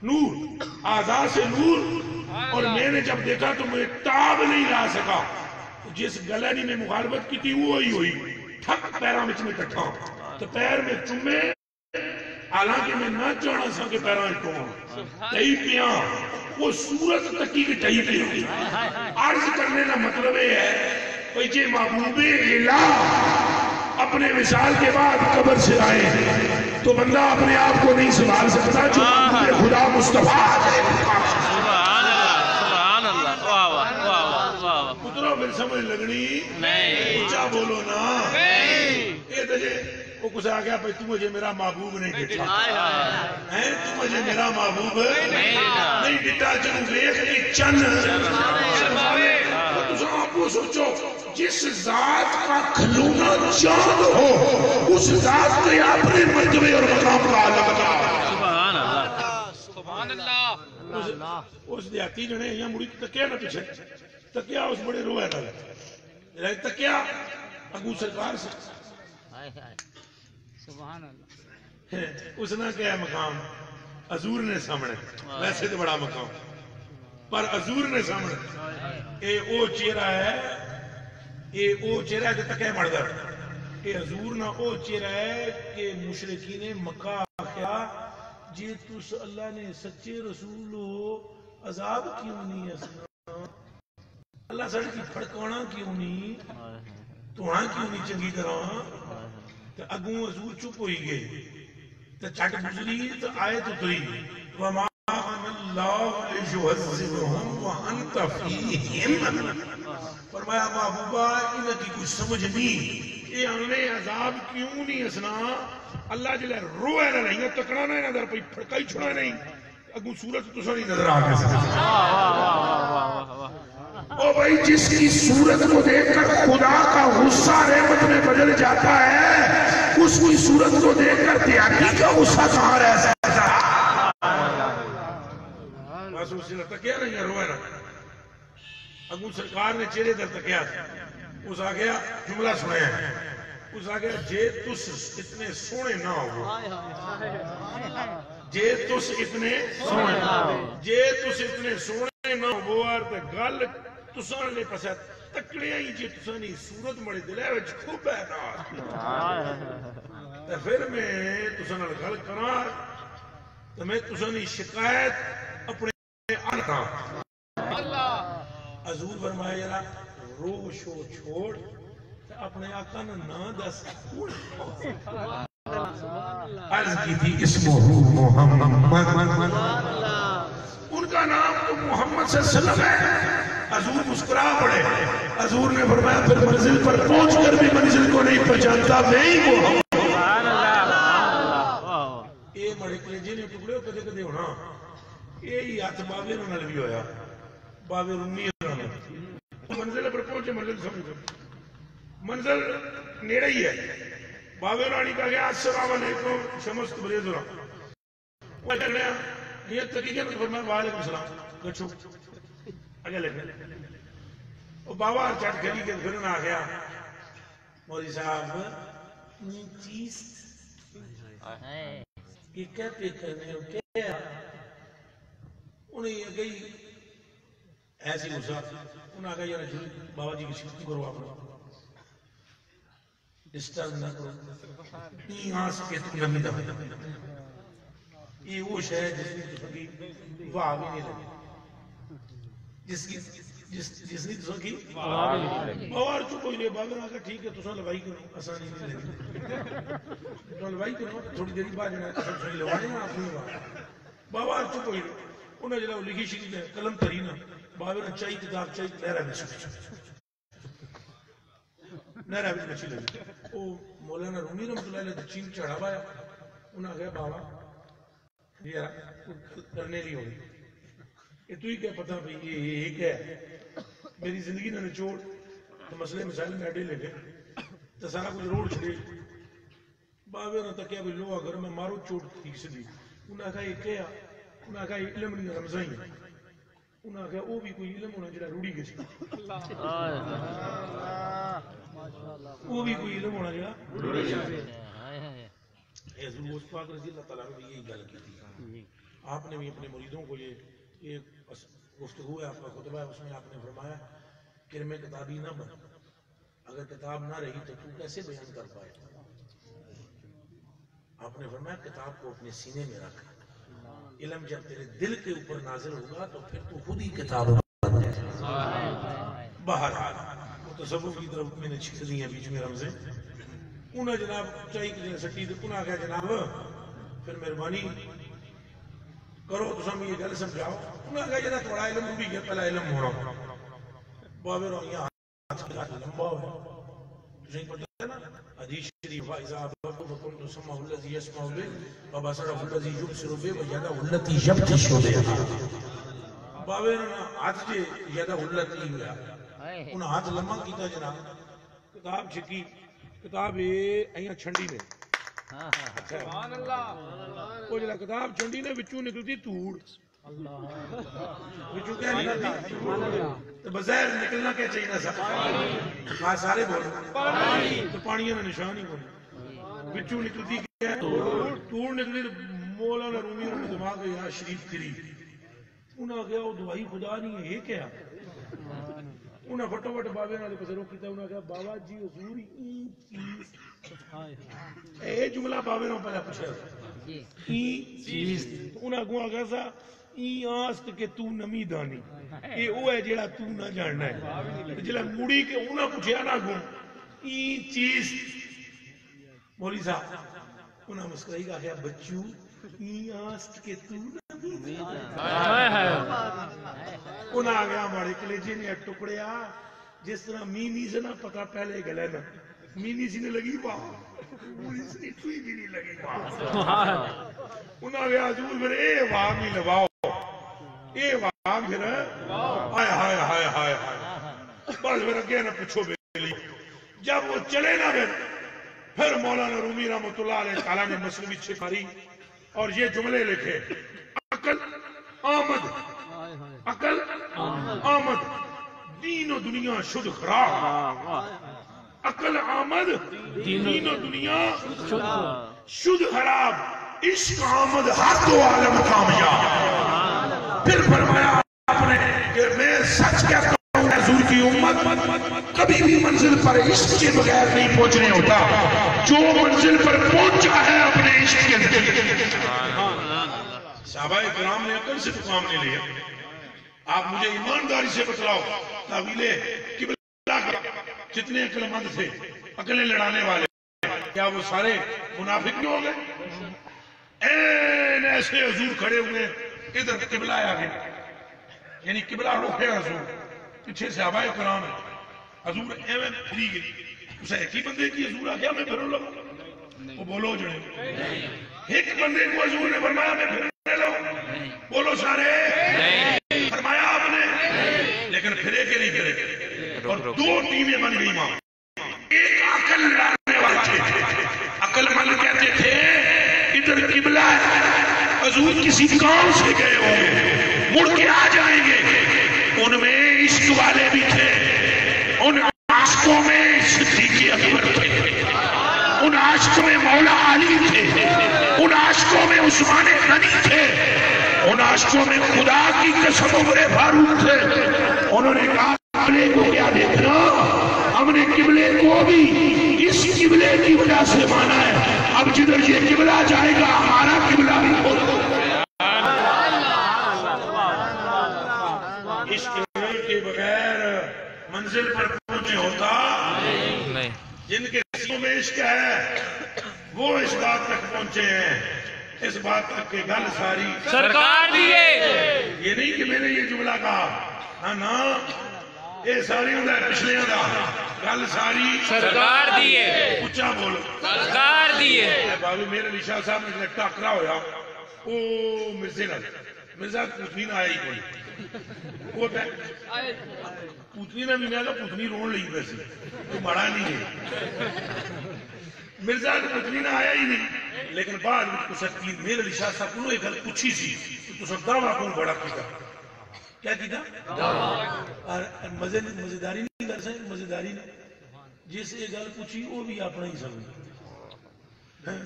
نور آزاد سے نور اور میں نے جب دیکھا تو مجھے تاب نہیں لا سکا جس گلہ میں مخالفت کی تھی وہی ہوئی ٹھک پیرا میں چمیں کٹھا تو پیر میں چمے حالانکہ میں نہ چاہنا سا کہ پیران کو تئی پیاں وہ صورت تکی کی تئی پہ ہوئی عرض کرنے کا مطلب ہے کہ جے محبوب الہ اپنے وصال کے بعد قبر سے آئے تو بندہ اپنے آپ کو نہیں سنبھال سکتا جو خدا مصطفیٰ سبحان اللہ واہ واہ واہ پتروں پھر سمجھ لگنی اونچا بولو نا اے تجھے وہ کچھ آ گیا بھائی تو مجھے میرا محبوب نہیں دیتا تو مجھے میرا محبوب نہیں دیتا جن ریخ چن تو آپ کو سوچو جس ذات کا کھلونا چاند ہو اس ذات کے اپنے مرتبے اور مقام کا عالم کا سبحان اللہ اس دیاتی جنے یہاں مڑی تکیا نہ پیچھے تکیا اس بڑے روح ہے تکیا اگو سرکار سے سبحان اللہ اس نے کیا مقام حضور نے سامنے ویسے تو بڑا مقام پر حضور نے سامنے اے او چہرہ ہے اے او چہرہ ہے جتا کہ مردر اے حضور نہ او چہرہ ہے کہ مشرکین مکہ آخیا جی تُس اللہ نے سچے رسول ہو عذاب کیوں نہیں ہے اللہ سڑ کی پھڑکانا کیوں نہیں تو ہاں کیوں نہیں چنگی طرح تو اگوں حضور چپ ہوئی گئی تو چھٹ بجلی تو آئے تو تری وَمَا أَنَ اللَّهُ لِيُعَذِّبَهُمْ وَأَنْتَ فِيهِمْ فرمایا محبوبہ انہیں کی کچھ سمجھ نہیں یہ ہمیں عذاب کیوں نہیں ہسنا اللہ جلے روئے نہ نہیں تکڑا نہ نظر پہ پھڑکائی چھڑا نہیں اگوں صورت تو سنی نظر آگے او بھائی جس کی صورت کو دیکھ کر خدا کا غصہ رحمت میں بدل جاتا ہے اس کی صورت کو دیکھ کر دیاتی کا غصہ کہاں رہ سکتا بس اسی نے تکیا نہیں ہے روئے نہ اگوں سرکار نے چہرے در تکیا اس آگیا جملہ سنے ہیں اس آگیا جے تس اتنے سونے نہ ہو جے تس اتنے سونے نہ ہو گل تسان لے پسید تکڑیاں ہی جی تسانی صورت مڑے دلے وچ خوب ہے نا تے پھر میں تساں گل کراں تے میں تسانی شکایت اپنے آقا حضور فرمایا ذرا رو شو چھوڑ تے اپنے آقا نے نام دس عرض کی تھی اسمہ محمد ان کا نام تو محمد صلی اللہ علیہ وسلم ہے حضور مسکرا پڑے حضور نے فرمایا پھر منزل پر پہنچ کر بھی منزل کو نہیں پہچانتا میں ہی محمد اے مڑے کلیجے نے ٹکڑے ہو کدے کدے ہونا اے ہی ہاتھ باوے نال بھی ہویا باوے رومی ہونا منزل پر پہنچے منزل سمجھو منزل نیڑے ہی ہے باوے رانی کہا گیا السلام علیکم شمس تبریز رہا وہ کہہ رہے ہیں یہ تقیقہ تو فرمایا وعلیکم السلام گچھو اگے لگنے وہ بابا چاٹ کھلی کے پھرن آ گیا مولی صاحب چیز یہ کیا پہ کرنے ہو کیا انہیں یہ گئی ایسی غصہ انہیں آگا یار بابا جی کی شکتی کرو آپ ڈسٹرب نہ کرو یہاں سے کہ تم نمی دم یہ وہ شہر جس نے تسکی واہ بھی نہیں لگی جس نے تسکی واہ بھی نہیں لگی اور چکو ہی لے بابا آگا ٹھیک ہے تسا لوائی کرو آسانی نہیں لگی تو لوائی کرو تھوڑی دیری بعد جنہیں تسا لوائی نا آپ نہیں واہ بابا چکو ہی لے انہیں جنہا لکھی شکل ہے قلم ترینا بابا نے چاہی کتاب چاہی لہرہ بھی سکھ لہرہ بھی بچی لگی وہ مولانا رومی رحمت اللہ علیہ چین چڑھا بایا انہاں گیا بابا یہ کرنے لی ہوئی یہ تو ہی کیا پتا بھئی یہ کیا ہے میری زندگی نے نچوڑ تو مسئلے مسائل میں اڈے لے گئے تو سارا کچھ روڑ چھڑے بابا نے تکیا بھی لو اگر میں مارو چوٹ ٹھیک سے دی انہاں کہا یہ کیا انہاں کہا یہ علم نہیں رمضان ہے انہاں کہا وہ بھی کوئی علم ہونا جڑا روڑی گئی وہ بھی کوئی علم ہونا جڑا روڑی گئی حضور اس پاک رضی اللہ تعالیٰ نے بھی یہی گل کی تھی آپ نے بھی اپنے مریدوں کو یہ گفتگو ہے آپ کا خطبہ ہے اس میں آپ نے فرمایا کہ میں کتابی نہ بن اگر کتاب نہ رہی تو تو کیسے بیان کر پائے آپ نے فرمایا کتاب کو اپنے سینے میں رکھ علم جب تیرے دل کے اوپر نازل ہوگا تو پھر تو خود ہی کتاب بن جائے باہر وہ تصوف کی طرف میں نے چھک دی ہیں بیچ میں رمزیں انہاں جناب چاہیے کہ سٹی دے انہاں کہا جناب پھر مہربانی کرو تو سم یہ گل سمجھاؤ انہاں کہا جناب تھوڑا علم بھی گیا پہلا علم ہو رہا بابے رو یہاں ہاتھ کے ہاتھ لمبا ہو تجھے پتہ ہے نا حدیث شریف اذا ابو فكنت سمع الذي يسمع به وبصره الذي يبصر به ويده التي يبطش بها بابے نے ہاتھ جے یدا التی ہوا انہاں ہاتھ لمبا کیتا جناب کتاب چھکی کتاب ایاں چھنڈی نے سبحان اللہ وہ جڑا کتاب چھنڈی نے وچوں نکلتی توڑ وچوں کیا نکلتی تو بظاہر نکلنا کیا چاہیے سا ہاں سارے بول پانی تو پانی کا نشان ہی کوئی وچوں نکلتی کیا توڑ نکلی مولانا رومی نے دماغ یا شریف کری انہاں کہا وہ دوائی خدا نہیں ہے یہ کیا انہاں فٹو فٹ بابے نالے پسے روک کیتا انہاں کہا بابا جی حضور اے جملہ بابے نالے پہلے پوچھا چیز انہاں کو آگا سا این آست کہ تو نمی دانی اے او ہے جیڑا تو نہ جاننا ہے جیڑا موڑی کے انہاں پوچھا نہ گو این چیز مولی صاحب انہاں مسکرائی کہا کہ بچو این آست کہ تو نمی دانی انہاں آگیا ہمارے کلیجے نے ٹکڑیا جس طرح مینی سے نہ پکا پہلے گلے نا مینی سی نے لگی پا مونی سی ٹوئی بھی نہیں لگی پا انہاں آگیا حضور پھر اے وامی لواؤ اے وام پھر آئے ہائے ہائے ہائے بس پھر اگیا نہ پوچھو بیلی جب وہ چلے نہ پھر مولانا رومی رحمت اللہ علیہ تعالیٰ نے مسلمی چھکاری اور یہ جملے لکھے عقل آمد عقل آمد دین و دنیا شد خراب عقل آمد دین و دنیا شد خراب عشق آمد ہر دو عالم کامیاب پھر فرمایا آپ نے کہ میں سچ کہتا ہوں حضور کی امت کبھی بھی منزل پر عشق کے بغیر نہیں پہنچنے ہوتا. جو منزل پر پہنچا ہے اپنے عشق کے ذریعے. صحابہ کرام نے عقل سے تو کام نہیں لیا. آپ مجھے ایمانداری سے بتلاؤ تعویل قبلہ جتنے عقل مند تھے عقلیں لڑانے والے کیا وہ سارے منافق نہیں ہو گئے؟ این ایسے حضور کھڑے ہوئے ادھر قبلہ آ گئے یعنی قبلہ رخ ہے حضور پیچھے صحابہ کرام حضور ایویں پھری گئی اسے ایک ہی بندے کی حضور آ گیا میں پھروں لگا وہ بولو جڑے ایک بندے کو حضور نے فرمایا میں پھرنے لگا بولو سارے فرمایا آپ نے لیکن پھرے کے نہیں پھرے اور دو ٹیمیں بن گئی وہاں. ایک عقل لانے والا تھے عقل مند کہتے تھے ادھر قبلہ ہے حضور کسی کام سے گئے ہوں گے مڑ کے آ جائیں گے. ان میں عشق والے بھی تھے ان عاشقوں میں صدیق اکبر تھے ان عاشقوں میں مولا علی تھے ان عاشقوں میں عثمان غنی تھے ان عاشقوں میں خدا کی قسم عمر فاروق تھے. انہوں نے کہا قبلے کو کیا دیکھنا ہم نے قبلے کو بھی اس قبلے کی وجہ سے مانا ہے. اب جدھر یہ قبلہ جائے گا ہمارا قبلہ بھی ہوگا. اس قبلے کے بغیر منزل پر پہنچے ہوتا نہیں. جن کے سینوں میں عشق ہے وہ اس بات تک پہنچے ہیں اس بات تک کہ گل ساری سرکار دیے. یہ نہیں کہ میں نے یہ جملہ کہا ہاں نا یہ ساری ہوں پچھلے دا گل ساری سرکار دیے. اچھا بولو سرکار دیے. بابی میرے علی شاہ صاحب نے ٹاکرا ہویا او مرزے نال مرزا پوتنی نہ آئی کوئی پوتنی نے بھی میں کہا پوتنی رون لئی ویسے تو مڑا نہیں ہے مرزا پوتنی نہ آیا ہی نہیں لیکن بعد میں سکتی میرے علی شاہ صاحب کو ایک گل پوچھی سی تو سب دعویٰ کون بڑا کیتا کیا کیتا مزیداری نہیں کر سکتے مزیداری نہیں جس یہ گل پوچھی وہ بھی اپنا ہی سمجھ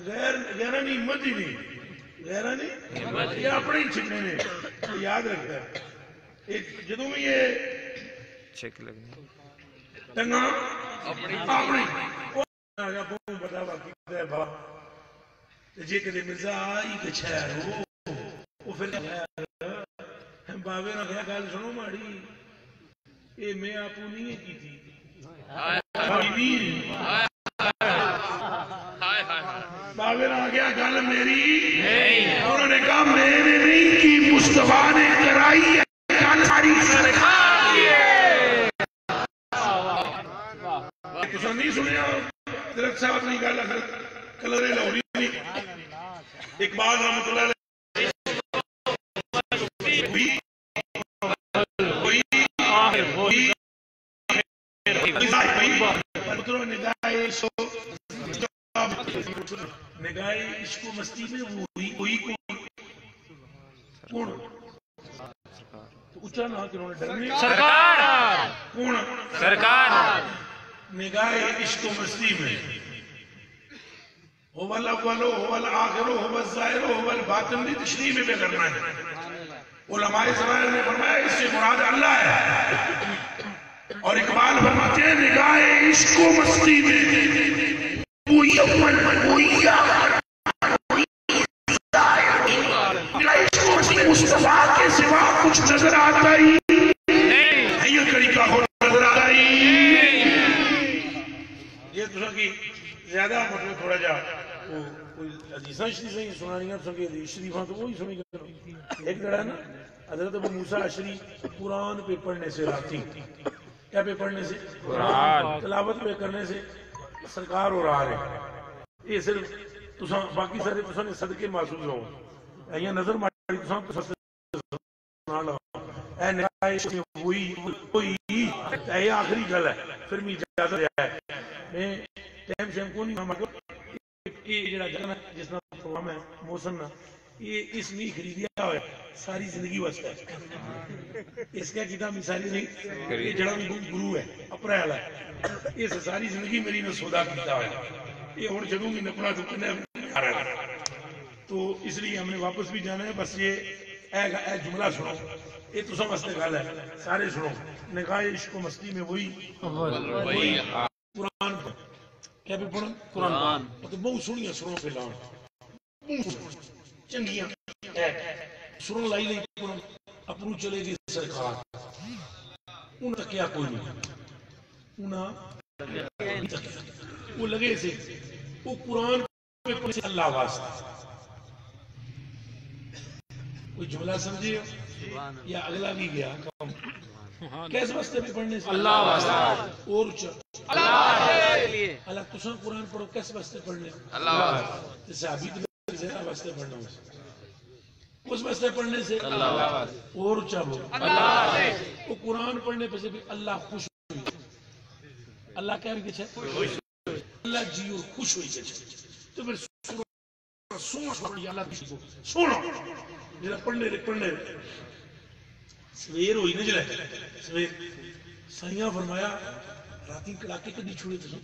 غیرہ نہیں ہمت ہی نہیں غیرہ نہیں یہ اپنے ہی چھکنے نے یاد رکھتا ہے. ایک جدوں میں یہ چیک لگنے ٹنگا اپنی آگا بہت بڑا باقی ہے بابا جے کدے مرزا آئی کہ چھیر ہو وہ پھر بابے نے کہا گل سنو ماڑی یہ میں آپ نہیں کی تھی بابے نے کہا گل میری انہوں نے کہا میں نے نہیں کی مصطفیٰ نے کرائی ہے گل ساری سرکار تساں نہیں سنیا حضرت صاحب نہیں گل حضرت کلرے لاہوری نہیں اقبال رحمۃ اللہ نگاہ عشق و مستی میں وہی کون اچھا نہ کہ انہوں نے ڈرنے سرکار کون سرکار نگاہ عشق و مستی میں هو الاول هو الاخر هو الظاہر هو الباطن کی تشریح میں بھی کرنا ہے. علماء زمانے نے فرمایا اس سے مراد اللہ ہے اور اقبال فرماتے ہیں نگاہ عشق و مستی میں وہی اول وہی آخر مصطفیٰ کے سوا کچھ نظر آتا ہی نہیں یہ طریقہ ہو نظر آتا ہی یہ دوسرا کی زیادہ مطلب تھوڑا جا کوئی حدیثاں شریفیں سنانیاں سنگے حدیث شریفاں تو وہی سنیں گے. ایک جڑا ہے نا حضرت ابو موسیٰ اشعری قرآن پہ پڑھنے سے راتی کیا پہ پڑھنے سے قرآن تلاوت پہ کرنے سے سرکار ہو رہا ہے. یہ صرف باقی سارے تساں نے صدقے محسوس ہو یا نظر ماری تساں تو سنا لگا اے نگاہ عشق وہی اے آخری گل ہے پھر بھی اجازت ہے میں ٹائم شیم کو نہیں مانگا یہ جڑا گانا جس کا پروگرام ہے موسم نا یہ اس میں خریدیا ہوا ہے ساری زندگی واسطے اس کا کتاب ساری نہیں یہ جڑا گرو ہے اپنا والا ہے یہ ساری زندگی میری نے سودا کیتا ہوا ہے یہ ہوں جدوں بھی نپنا تو تو اس لیے ہم نے واپس بھی جانا ہے. بس یہ جملہ سنو یہ تو سمجھتے گل ہے سارے سنو نکاح عشق و مستی میں وہی قرآن کیا بھی پڑھن قرآن تو بہت سنیا سنو پہ لان چنگیاں سنو لائی لئی پڑھن اپنو چلے گی سرکار انہوں تک کیا کوئی نہیں انہوں وہ لگے سے وہ قرآن پہ پڑھے اللہ واسطہ کوئی جملہ سمجھے یا اگلا بھی گیا کام کیسے واسطے بھی پڑھنے سے اللہ واسطہ اور اللہ تساں قرآن پڑھو کیسے واسطے پڑھنے اللہ واسطہ صحابی تو زیادہ واسطے پڑھنا ہو اس واسطے پڑھنے سے اللہ واسطہ اور چاہو اللہ وہ قرآن پڑھنے پہ سے بھی اللہ خوش ہوئی اللہ کیا بھی کچھ ہے اللہ جی اور خوش ہوئی کچھ تو پھر سونا پڑھنی اللہ کسی کو سونا جنہا پڑھنے سویر ہوئی نا جلے سویر سائیاں فرمایا راتی کڑاکے کدی چھوڑے تھے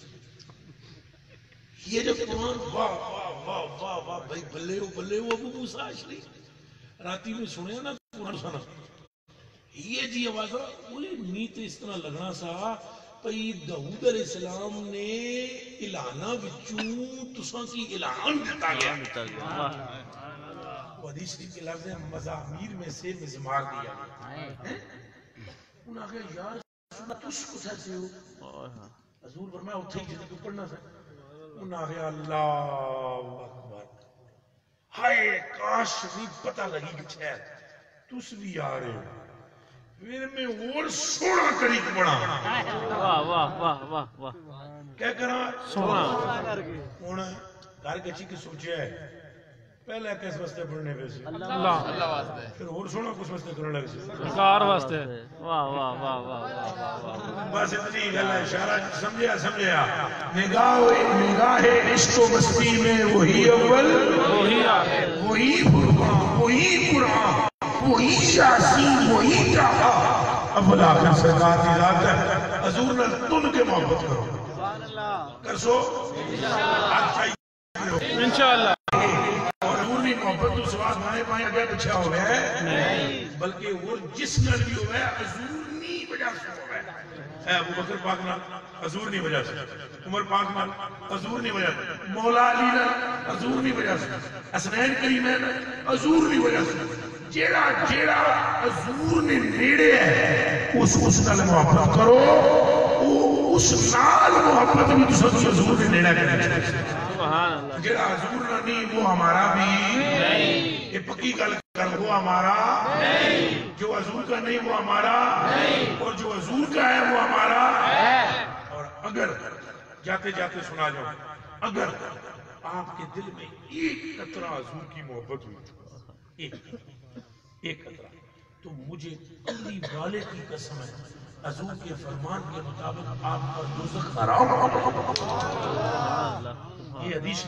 یہ جب قرآن واہ واہ واہ واہ واہ بھائی بلے ہو ابو موسیٰ عشری راتی میں سنے نا قرآن سنا یہ جی آواز وہی نیت اس طرح لگنا سا پئی داؤد علیہ السلام نے اعلانہ وچوں تساں کی اعلان دیتا گیا وہ حدیث شریف کے لفظ ہیں مزامیر میں سے مزمار دیا انہاں کہا یار سنا تس کس ایسے ہو حضور فرمایا اتھے ہی جنہیں کو پڑھنا سا انہاں کہا اللہ اکبر ہائے کاش نہیں پتہ لگی کچھ ہے تس بھی آ رہے ہو پھر میں اور سونا طریق بڑھا واہ واہ واہ واہ واہ کیا کرا سونا ہونا گھر کے چی کی سوچے ہے پہلے کس واسطے پڑھنے پہ سے اللہ واسطے پھر اور سونا کس واسطے کرنے لگے سے سرکار واسطے واہ واہ واہ واہ بس اتنی گل ہے اشارہ سمجھیا نگاہ عشق و مستی میں وہی اول وہی آخر وہی فرقان وہی قرآن وہی یاسین وہی کعبہ اول آخر سرکار کی ذات ہے حضور نے تن کے محبت کرو کر سو انشاءاللہ اور حضور نے محبت تو سواد مانے پائیں اگر بچھا ہو گیا ہے بلکہ وہ جس نر بھی ہو گیا حضور نہیں بجا سے ہو گیا اے ابو بکر پاک نال حضور نہیں بجا سے عمر پاک نال حضور نہیں بجا سے مولا علی نال حضور نہیں بجا سے حسنین کریمین حضور نہیں بجا سے جیڑا حضور نے نیڑے ہے اس نال محبت کرو اس نال محبت بھی تو سب حضور نے نیڑا کرنے سبحان اللہ جیڑا حضور نہ نہیں وہ ہمارا بھی نہیں یہ پکی گل کر وہ ہمارا نہیں جو حضور کا نہیں وہ ہمارا نہیں اور جو حضور کا ہے وہ ہمارا ہے اور اگر جاتے جاتے سنا جاؤ اگر آپ کے دل میں ایک قطرہ حضور کی محبت ہوئی ایک قطرہ تو مجھے کلی والے کی قسم ہے حضور کے فرمان کے مطابق آپ پر دوزخ حرام یہ حدیث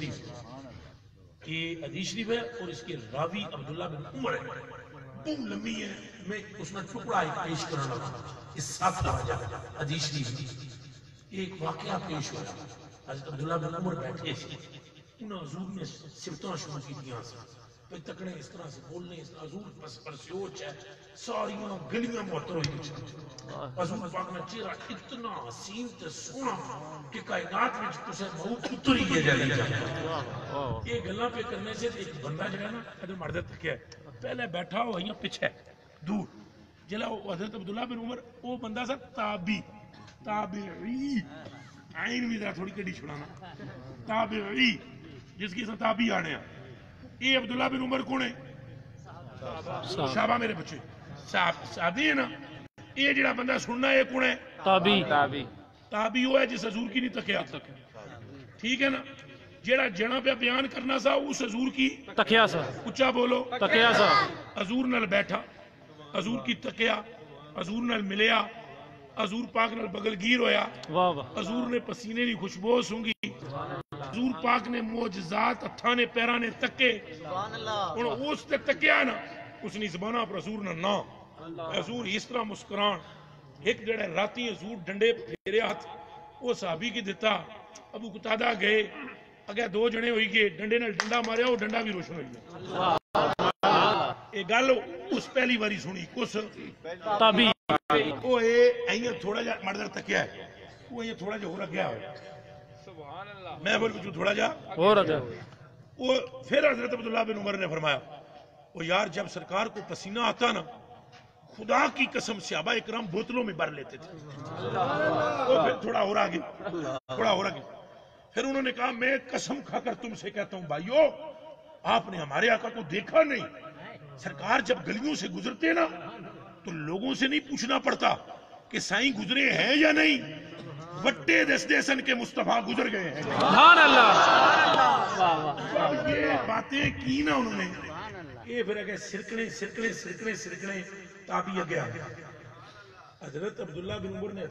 شریف ہے اور اس کے راوی عبداللہ بن عمر ہے بہت لمبی ہے میں اس میں ٹکڑا ایک پیش کرنا لگا اس ساتھ وجہ حدیث شریف ایک واقعہ پیش ہوا حضرت عبداللہ بن عمر بیٹھے تھے انہوں حضور نے صفتوں شروع کی دیا پہ تکڑے اس طرح سے بولنے اس طرح حضور بس پر سوچ ہے ساری گلیاں معطر ہوئی کچھ حضور پاک نے چہرہ اتنا حسین تے سونا کہ کائنات میں تسے بہت اتر ہی جاتی جاتا یہ گلاں پہ کرنے سے ایک بندہ جو ہے نا ادھر مردہ تک ہے پہلے بیٹھا ہو یہاں پیچھے دور جلا حضرت عبداللہ بن عمر وہ بندہ سا تابعی عین بھی ذرا تھوڑی کڑی چھڑانا تابعی جس کی سا تابعی آنے ہیں یہ عبداللہ بن عمر کون ہے صحابہ میرے بچے صحابی ہے نا یہ جڑا بندہ سننا ہے کون ہے تابعی ہوا ہے جس حضور کی نہیں تکیا ٹھیک ہے نا جڑا پہ بیان کرنا سا اس حضور کی تکیا سا اچھا بولو تکیا سا حضور نال بیٹھا حضور کی تکیا حضور نال ملیا حضور پاک نال بغل گیر ہویا حضور نے پسینے دی خوشبو سونگی حضور پاک نے معجزات ہتھاں نے پیراں نے تکے ہن اس تے تکیا نا اس نے زبانہ پر حضور نا حضور اس طرح مسکران ایک جڑا راتی حضور ڈنڈے پھیرے ہاتھ وہ صحابی کی دیتا ابو قتادہ گئے اگے دو جنے ہوئی گئے ڈنڈے نال ڈنڈا ماریا وہ ڈنڈا بھی روشن ہوئی گیا یہ گل اس پہلی باری سنی کس تابی وہ یہ تھوڑا جا مردر تکیا ہے وہ یہ تھوڑا جا ہو رکھ گیا میں بول کچھ تھوڑا جا ہو رہا وہ پھر حضرت عبداللہ بن عمر نے فرمایا وہ یار جب سرکار کو پسینہ آتا نا خدا کی قسم صحابہ اکرام بوتلوں میں بھر لیتے تھے وہ پھر تھوڑا ہو رہا گیا تھوڑا ہو رہا گیا پھر انہوں نے کہا میں قسم کھا کر تم سے کہتا ہوں بھائیو آپ نے ہمارے آقا کو دیکھا نہیں سرکار جب گلیوں سے گزرتے نا تو لوگوں سے نہیں پوچھنا پڑتا کہ سائیں گزرے ہیں یا نہیں وٹے دس دیسن کے مصطفیٰ گزر گئے ہیں سبحان اللہ یہ باتیں کی نا انہوں نے یہ پھر اگر سرکنے سرکنے سرکنے سرکنے تابی گیا حضرت عبداللہ بن عمر نے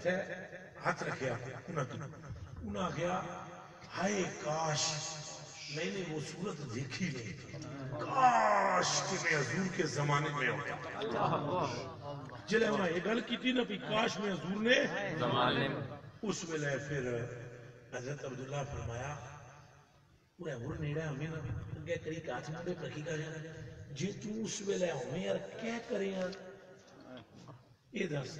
ہاتھ رکھیا انہاں گیا ہائے کاش میں نے وہ صورت دیکھی نہیں کاش کہ میں حضور کے زمانے میں ہوتا جلے انہاں یہ گل کی تھی نا بھی کاش میں حضور نے زمانے میں اس ویلے پھر حضرت عبداللہ فرمایا پورا ہور نیڑا ہمیں نا انگے کری کاچ مندے پرکھی کا جانا جی تو اس ویلے ہمیں یار کیا کریں یار یہ دس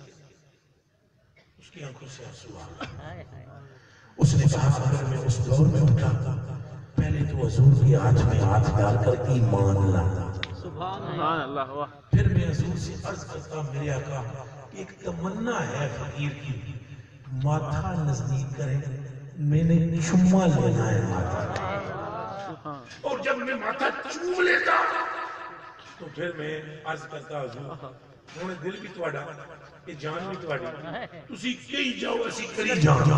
اس کی آنکھوں سے آنسو آ اس نے کہا اگر میں اس دور میں اٹھا پہلے تو حضور کے ہاتھ میں ہاتھ ڈال کر ایمان لاتا سبحان اللہ واہ پھر میں حضور سے عرض کرتا میرے آقا ایک تمنا ہے فقیر کی ماتھا نزدیک کریں میں نے چمہ لینا ہے ماتھا اور جب میں ماتھا چوم لیتا تو پھر میں عرض کرتا حضور انہوں نے دل بھی تواڈا یہ جان بھی تواڈی تسی کئی جاؤ اسی کری جان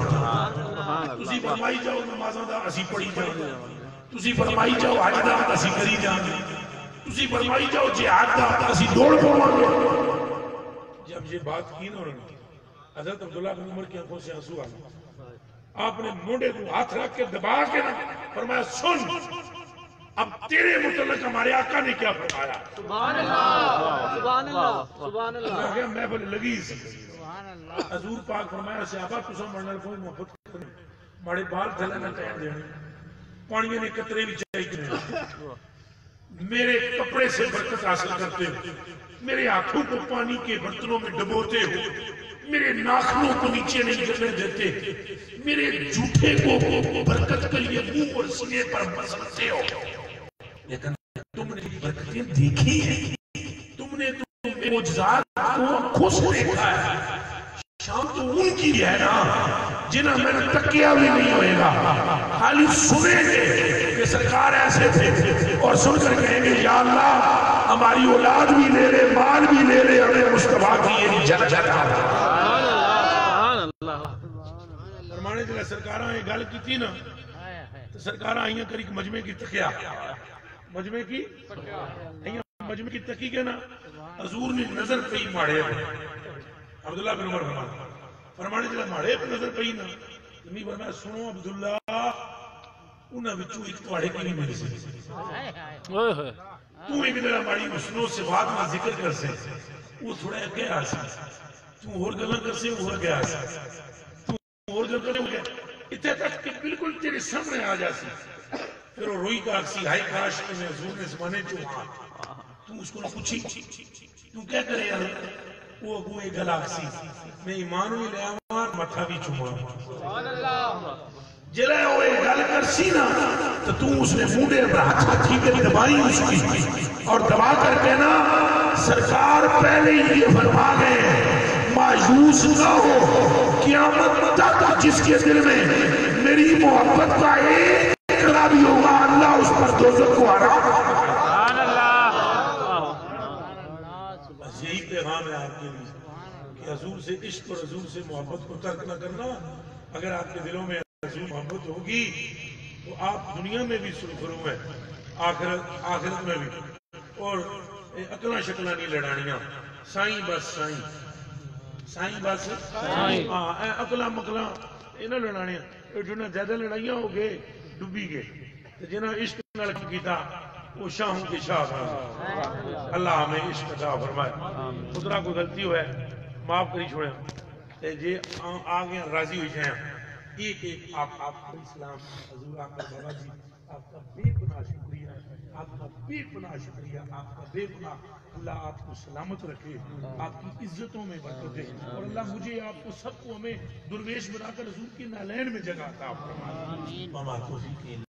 تسی فرمائی جاؤ نمازاں دا اسی پڑھی جان تسی فرمائی جاؤ حج دا اسی کری جان تسی فرمائی جاؤ جہاد دا اسی دوڑ پواں گے جب یہ بات کی نا انہوں نے حضرت عبداللہ بن عمر کی آنکھوں سے آنسو آ گئے آپ نے موڈے کو ہاتھ رکھ کے دبا کے نا فرمایا سن اب تیرے متعلق ہمارے آقا نے کیا فرمایا سبحان اللہ سبحان اللہ سبحان اللہ میں محفل لگی سی حضور پاک فرمایا صحابہ تساں مرنے کوئی محبت کرنے ماڑے بال تھلے نہ کہہ دینے پانی نے قطرے بھی چاہیے میرے کپڑے سے برکت حاصل کرتے ہو میرے ہاتھوں کو پانی کے برتنوں میں ڈبوتے ہو میرے ناخنوں کو نیچے نہیں گرنے دیتے میرے جھوٹے کو برکت کے لیے منہ اور سینے پر مسلتے ہو لیکن تم نے برکتیں دیکھی ہیں تم نے تو معجزات کو آنکھوں سے دیکھا ہے شام تو ان کی ہے نا جنہیں میں نے تکیہ بھی نہیں ہوئے گا خالی سنیں گے کہ سرکار ایسے تھے اور سن کر کہیں گے یا اللہ ہماری اولاد بھی لے لے مال بھی لے لے ہمیں مصطفیٰ کی یہ جگ جگہ فرمانے جلے سرکاراں یہ گل کی تھی نا تو سرکاراں آئیاں کری مجمع کی تکیا مجمع کی مجمع کی تکی کے نا حضور نے نظر پہ ہی ماڑے عبداللہ بن عمر فرمانے جلے ماڑے پہ نظر پہ ہی نا تمہیں فرمایا سنو عبداللہ انہاں وچوں ایک تواڑے کی نہیں ملی سی تو ایک دلہ ماڑی مسنو سے بات میں ذکر کر سے وہ تھوڑا اگے آ سی تو اور گلہ کر سے وہ اگے آ سی تو اور گلہ کر سے اتنے تک کہ بالکل تیرے سامنے آ جا سی پھر وہ روئی کا اکسی ہائی کاش کہ میں حضور نے زمانے جو وہاں تو اس کو نے پوچھی تو کیا کرے یار وہ اگو ایک گلہ اکسی میں ایمان ہوئی لے آمان متھا بھی چوما جلے ہوئے گل کر سی نا تو اس نے مونڈے پر ہاتھ رکھی کر دبائی اس کی اور دبا کر کہنا سرکار پہلے ہی یہ فرما گئے مایوس نہ ہو قیامت تک جس کے دل میں میری محبت کا ایک قطرہ بھی ہوگا اللہ اس پر دوزخ کو حرام سبحان اللہ بس یہی پیغام ہے آپ کے لیے کہ حضور سے عشق اور حضور سے محبت کو ترک نہ کرنا اگر آپ کے دلوں میں حضور محبت ہوگی تو آپ دنیا میں بھی سرخرو ہیں آخرت میں بھی اور اکلا شکلہ نہیں لڑانیاں سائیں بس سائیں بس اکلا مکلا انہاں لڑانیاں جنہاں زیادہ لڑائیاں ہو گئے ڈبی گئے جنہاں عشق نال کیتا وہ شاہوں کے شاہ اللہ ہمیں عشق عطا فرمائے خدا کوئی غلطی ہوئے معاف کری چھوڑے جی آگے راضی ہوئی جائیں ایک آپ کو اسلام حضور آپ کا بابا جی آپ کا بے پناہ شکریہ، آپ کا بے پناہ شکریہ، آپ کا بے پناہ۔ اللہ آپ کو سلامت رکھے، آپ کی عزتوں میں برکت دے، اور اللہ مجھے آپ کو سب کو ہمیں درویش بنا کر حضور کی نالین میں جگہ عطا فرمائے۔ وما توفیقی